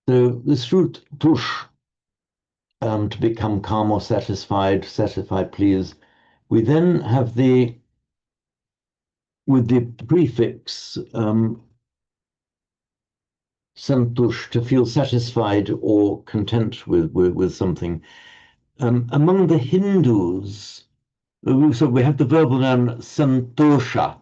So this root tush, to become calm or satisfied, please. We then have with the prefix santush, to feel satisfied or content with something. Among the Hindus, so we have the verbal noun santosha,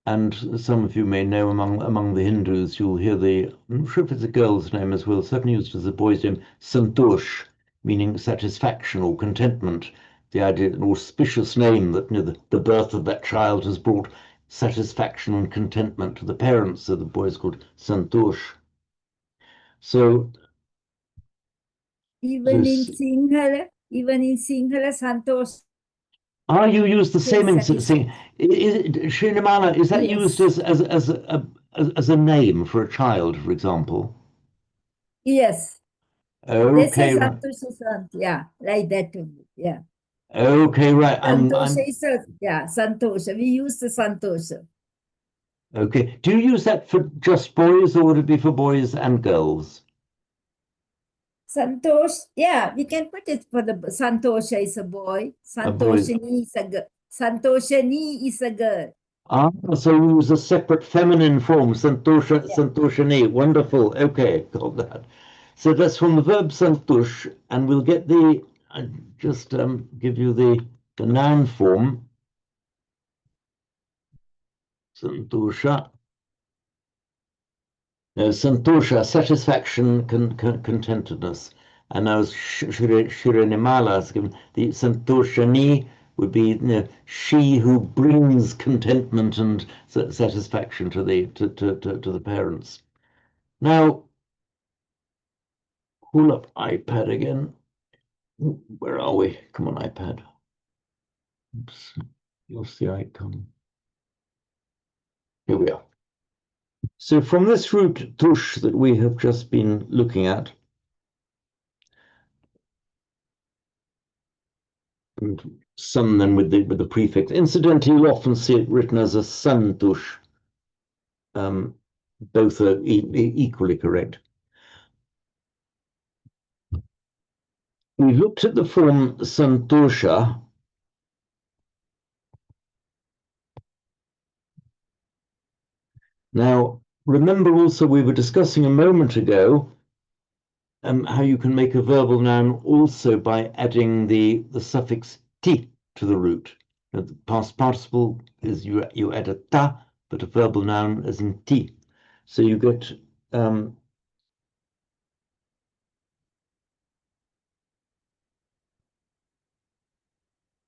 and some of you may know among the Hindus, you'll hear I'm not sure if it's a girl's name as well, certainly used as a boy's name, santosh, meaning satisfaction or contentment. The idea, an auspicious name that the birth of that child has brought satisfaction and contentment to the parents, so the boy is called santosh. So Even in this, Sinhala, Santosh you use the same in satisfaction. Srinamala, is that used Yes. as a name for a child, for example? Yes. They say Okay, right. Santosha Sant. Yeah, like that too. Yeah. Okay, right. Santosha is Santosha. We use the Santosha. Okay. Do you use that for just boys, or would it be for boys and girls? Santosh, yeah, we can put it for the Santosha is a boy. A boy. Santoshini is a girl. Santoshani is a girl. So we use a separate feminine form, Santosha, Yeah. Santoshani. Wonderful. Okay, got that. So that's from the verb santush, and we'll get just give you the noun form, santosha. Santosha, satisfaction, contentedness. And now Shiranimala is given the Santoshani would be she who brings contentment and satisfaction to the parents. Now, pull up iPad again. Where are we? Come on, iPad. Oops, you'll see icon. Here we are. So from this root tush that we have just been looking at, and sun then with the prefix. Incidentally, you'll often see it written as a santush. Both are equally correct. We looked at the form santosha. Now, remember also we were discussing a moment ago how you can make a verbal noun also by adding the suffix ti to the root. Now, the past participle is you add a ta, but a verbal noun is in ti. So you get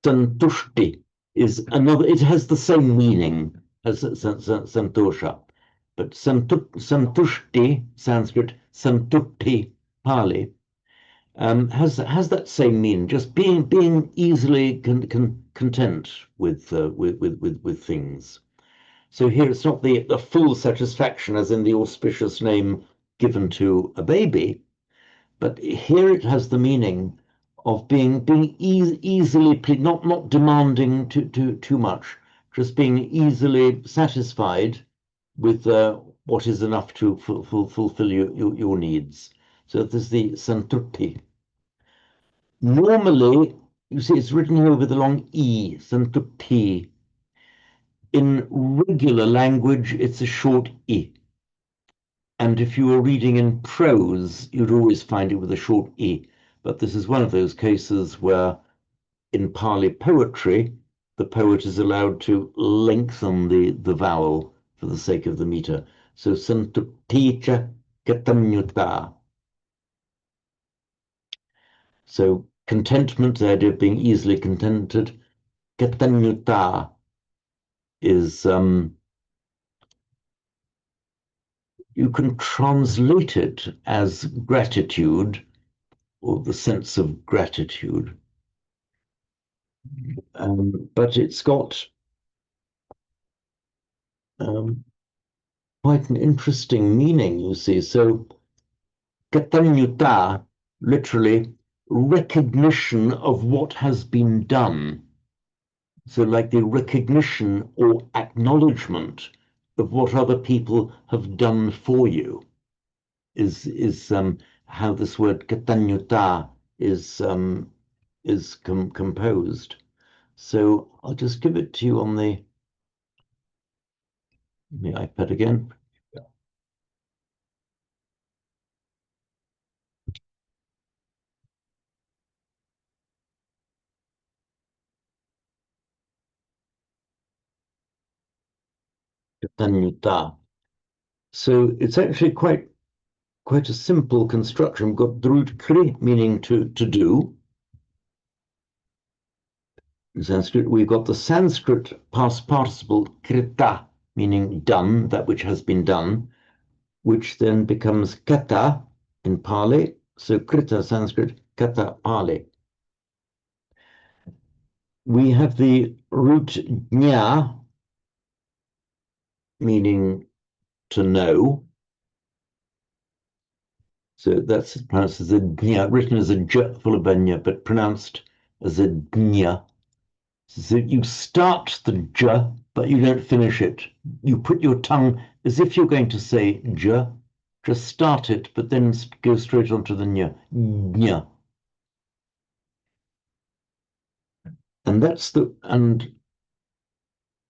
santushti is another, it has the same meaning as santosha, but santushti, Sanskrit, santutti, Pali, has that same meaning, just being easily content with things. So here it's not the full satisfaction as in the auspicious name given to a baby, but here it has the meaning of being easily not demanding too much, just being easily satisfied with what is enough to fulfill your needs. So this is the santupti. Normally, you see it's written here with a long e, santupti. In regular language, it's a short e. And if you were reading in prose, you'd always find it with a short e. But this is one of those cases where in Pali poetry, the poet is allowed to lengthen the vowel for the sake of the meter. So santuticha katanyuta. So contentment, the idea of being easily contented, katanyuta is you can translate it as gratitude or the sense of gratitude. But it's got quite an interesting meaning, you see. So, katanyuta, literally, recognition of what has been done. So, like the recognition or acknowledgement of what other people have done for you is how this word katanyuta is composed. So I'll just give it to you on the iPad again. Katanyuta. So it's actually quite a simple construction. We've got the root kri, meaning to do. In Sanskrit, we've got the Sanskrit past participle krita, meaning done, that which has been done, which then becomes kata in Pali. So krita Sanskrit, kata Pali. We have the root jna, meaning to know. So that's pronounced as a jna, written as a j full of banya, but pronounced as a jna. So you start the j, but you don't finish it. You put your tongue as if you're going to say j, just start it, but then go straight onto the nya. Nya. And that's and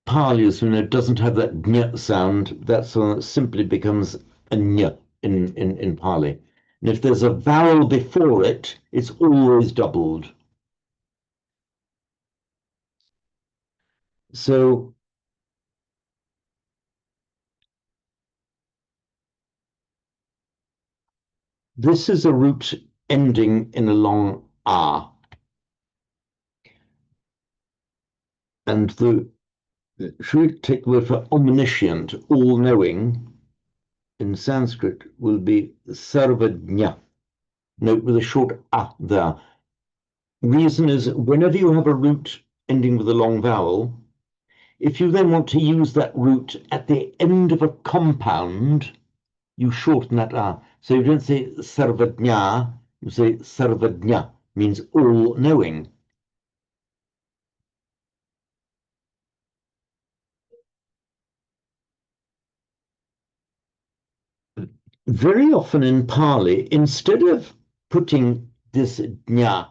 Pali, as we know, doesn't have that nya sound. That's one that simply becomes a nya in Pali. And if there's a vowel before it, it's always doubled. So this is a root ending in a long ah. And should we take the word for omniscient, all-knowing, in Sanskrit will be sarvajna. Note with a short ah there. Reason is, whenever you have a root ending with a long vowel, if you then want to use that root at the end of a compound, you shorten that ah. So you don't say sarvajna, you say sarvajna, means all-knowing. Very often in Pali, instead of putting this jna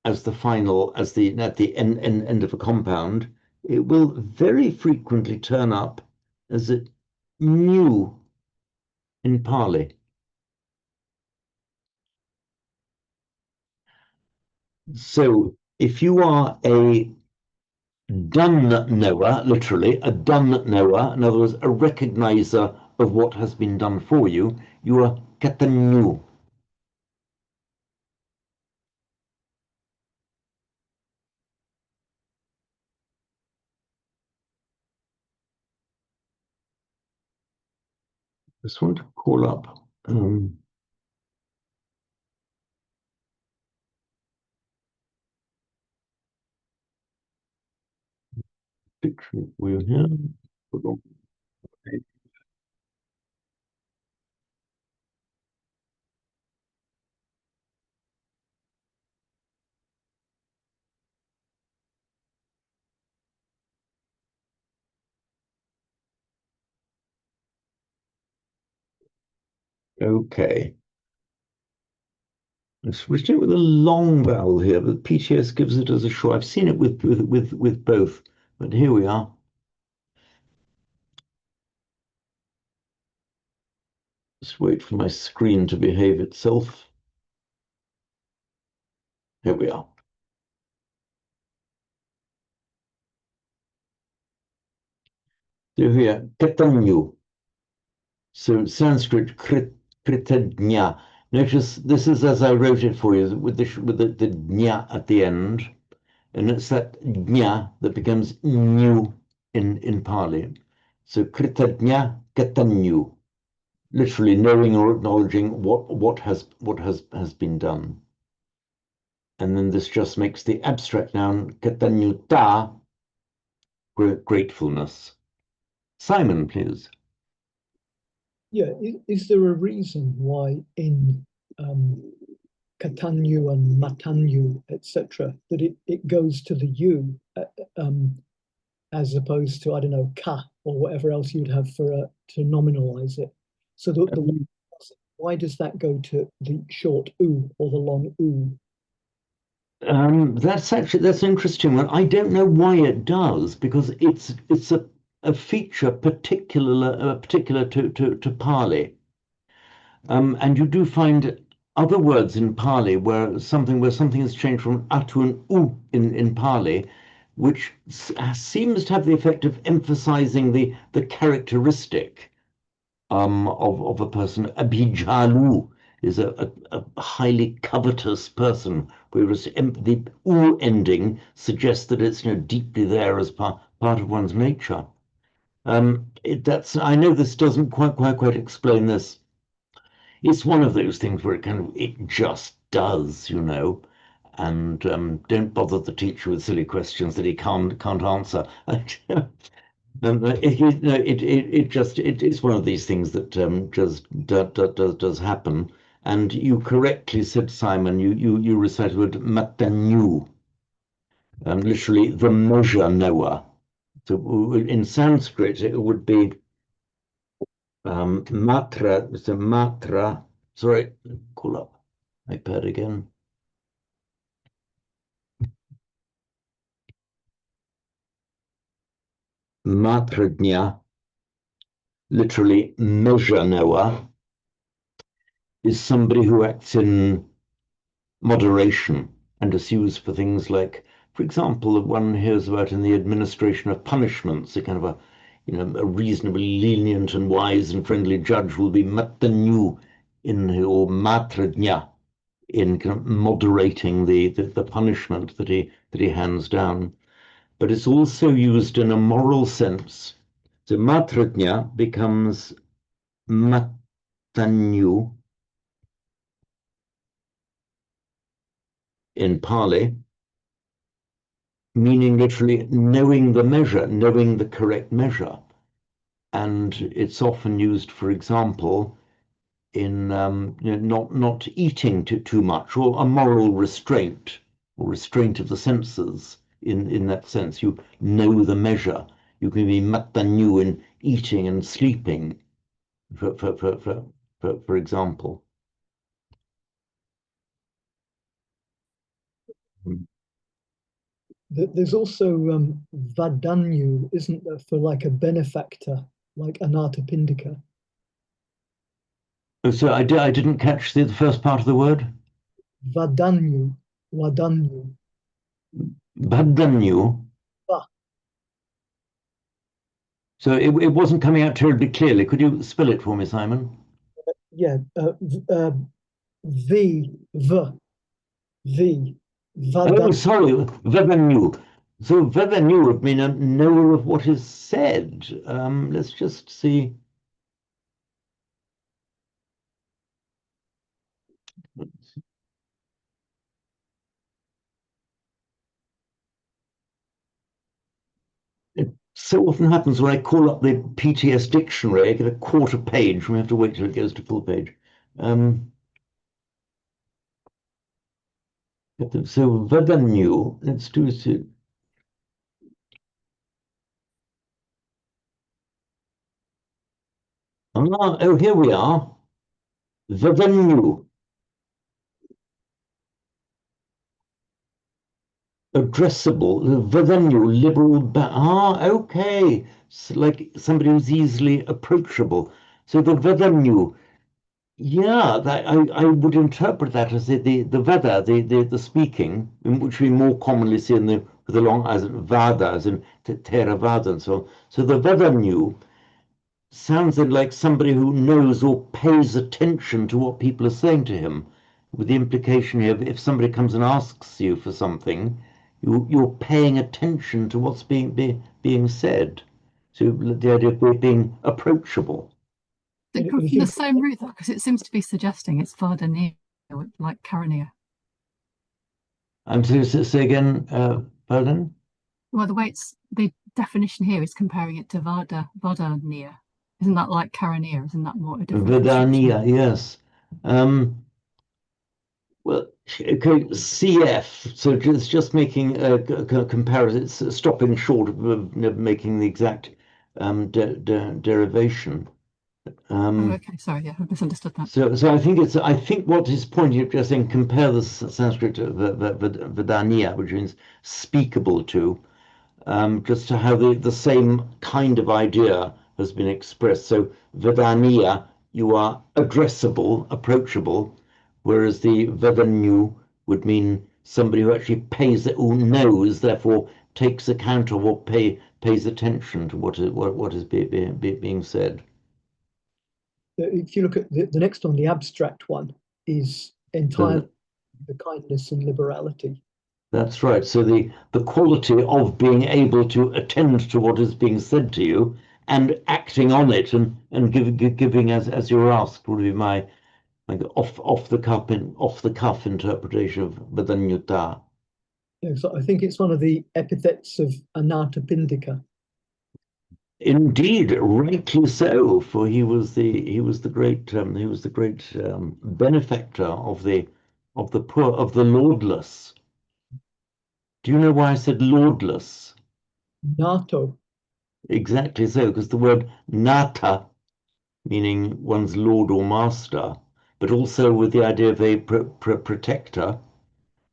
as the final, at the end of a compound, it will very frequently turn up as a new in Pali. So if you are a done knower, literally a done knower, in other words, a recognizer of what has been done for you, you are katanyu. Just want to call up picture we're here. Okay. I'm switching it with a long vowel here, but PTS gives it as a short. I've seen it with both, but here we are. Just wait for my screen to behave itself. Here we are. So here, katanyu. So Sanskrit kritadnya. Notice this is as I wrote it for you with the dnya at the end, and it's that dnya that becomes new in Pali. So kritadnya katanyu, literally knowing or acknowledging what has been done. And then this just makes the abstract noun katanyuta gratefulness. Simon, please. Yeah, is there a reason why in Katanyu and Matanyu, etc., that it goes to the U as opposed to, I don't know, ka or whatever else you'd have for to nominalize it? So why does that go to the short u or the long u? That's an interesting one. I don't know why it does, because it's a feature particular to Pali. And you do find other words in Pali where something is changed from a to an u in Pali, which seems to have the effect of emphasizing the characteristic of a person. Abhijalu is a highly covetous person, whereas the u ending suggests that it's deeply there as part of one's nature. I know this doesn't quite explain this. It's one of those things where it just does, and don't bother the teacher with silly questions that he can't answer. It's one of these things that just does happen. And you correctly said, Simon, you recited the word matanyu, literally the measure knower. So in Sanskrit it would be matra. It's a matra. Sorry, call up iPad again. Matrajna, literally measure knower, is somebody who acts in moderation and is used for things like, for example, one hears about in the administration of punishments, a kind of a reasonably lenient and wise and friendly judge will be matanyu or matrajna in kind of moderating the punishment that he hands down. But it's also used in a moral sense. So matrajna becomes matanyu in Pali, meaning literally knowing the measure, knowing the correct measure. And it's often used, for example, in not eating too much, or a moral restraint, or restraint of the senses. In that sense, you know the measure. You can be matanyu in eating and sleeping, for example. There's also Vadanyu, isn't there, for like a benefactor, like Anathapindika? Oh, so I didn't catch the first part of the word. Vadanyu, Wadanyu. Badanyu. Ah. So it wasn't coming out terribly clearly. Could you spell it for me, Simon? Yeah, V, Oh, sorry, Vedanyu. So Vedanyu would mean a knower of what is said. Let's just see. It so often happens when I call up the PTS dictionary, I get a quarter page, and we have to wait till it goes to full page. So Vedanyu, let's do it. Oh, here we are. Vedanyu. Addressable, Vedanyu, liberal. Okay. So like somebody who's easily approachable. So the Vedanyu, yeah, I would interpret that as the Veda, the speaking, in which we more commonly see in with the long as Vada, as in Theravada and so on. So the Vedanyu sounds like somebody who knows or pays attention to what people are saying to him, with the implication here, if somebody comes and asks you for something, you're paying attention to what's being said. So the idea of being approachable. From the same root, because it seems to be suggesting it's Vardania, like Karania. I'm sorry, say again, pardon? Well, the way the definition here is comparing it to Vardania. Isn't that like Karania? Isn't that more a different construction? Vedania, yes. Well, okay, CF. So it's just making a comparison. It's stopping short of making the exact derivation. Oh, okay, sorry, yeah, I misunderstood that. So I think what he's pointing at, just saying compare the Sanskrit Vedania, which means speakable to, just to how the same kind of idea has been expressed. So Vedania, you are addressable, approachable, whereas the Vedanyu would mean somebody who actually pays it, who knows, therefore takes account of or pays attention to what is being said. If you look at the next one, the abstract one is entirely the kindness and liberality. That's right. So the quality of being able to attend to what is being said to you and acting on it and giving as you're asked would be my off the cuff interpretation of Vedanyuta. Yeah, so I think it's one of the epithets of Anathapindika. Indeed, rightly so, for he was the great benefactor of the poor, of the lordless. Do you know why I said lordless? Nato. Exactly so, because the word nata, meaning one's lord or master, but also with the idea of a protector.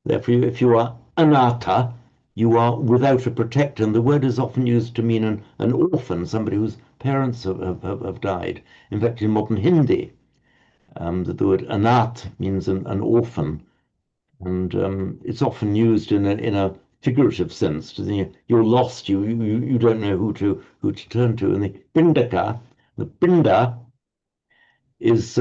Therefore, if you are anata, you are without a protector. And the word is often used to mean an orphan, somebody whose parents have died. In fact, in modern Hindi, the word anath means an orphan. And it's often used in a figurative sense. You're lost. You don't know who to turn to. And the pinda is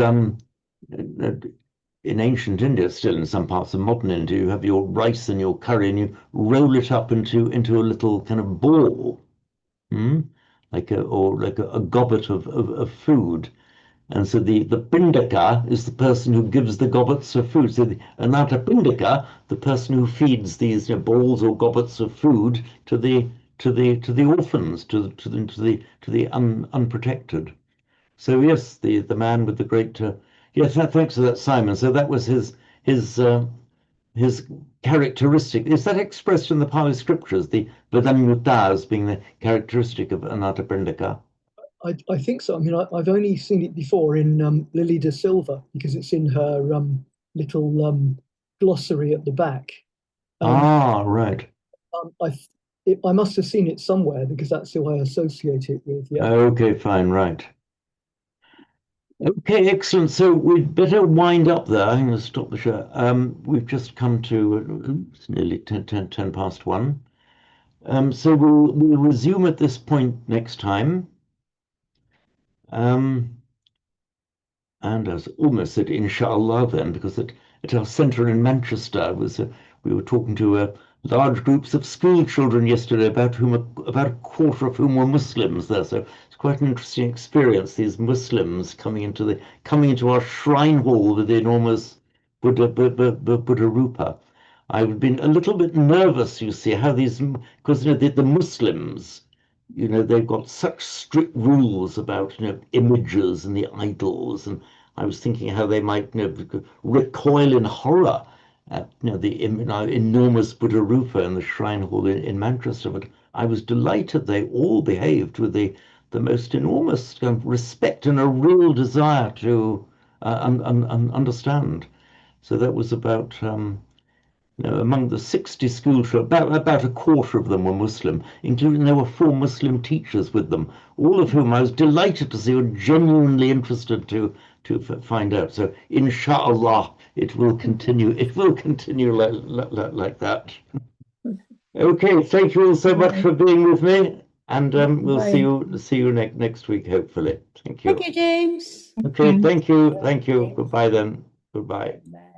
in ancient India, still in some parts of modern India, you have your rice and your curry, and you roll it up into a little kind of ball, like a goblet of food. And so the pindaka is the person who gives the goblets of food. So the anata pindaka, the person who feeds these balls or goblets of food to the orphans, to the unprotected. So yes, the man with the great yes, thanks for that, Simon. So that was his characteristic. Is that expressed in the Pali scriptures? The Vedanyuta as being the characteristic of Anata Pindaka? I think so. I mean, I've only seen it before in Lily de Silva because it's in her little glossary at the back. Right. I must have seen it somewhere because that's who I associate it with. Yeah. Okay, fine, right. Okay, excellent. So we'd better wind up there. I'm going to stop the show. We've just come to it's nearly 10 past 1. So we'll resume at this point next time. And as almost said, inshallah, then, because at our centre in Manchester we were talking to large groups of school children yesterday, about a quarter of whom were Muslims there. So it's quite an interesting experience. These Muslims coming into our shrine hall with the enormous Buddha Rupa. I've been a little bit nervous, you see, how because the Muslims, they've got such strict rules about, images and the idols. And I was thinking how they might, recoil in horror at, the enormous Buddha Rupa in the shrine hall in Manchester. But I was delighted they all behaved with the most enormous respect and a real desire to understand. So that was about, among the 60 school children, about a quarter of them were Muslim, including there were 4 Muslim teachers with them, all of whom I was delighted to see were genuinely interested to find out. So, inshallah, it will continue. It will continue like that. Okay, thank you all so much for being with me, and we'll see you next week, hopefully. Thank you. Thank you, James. Okay, thank you. Goodbye then. Goodbye. Bye.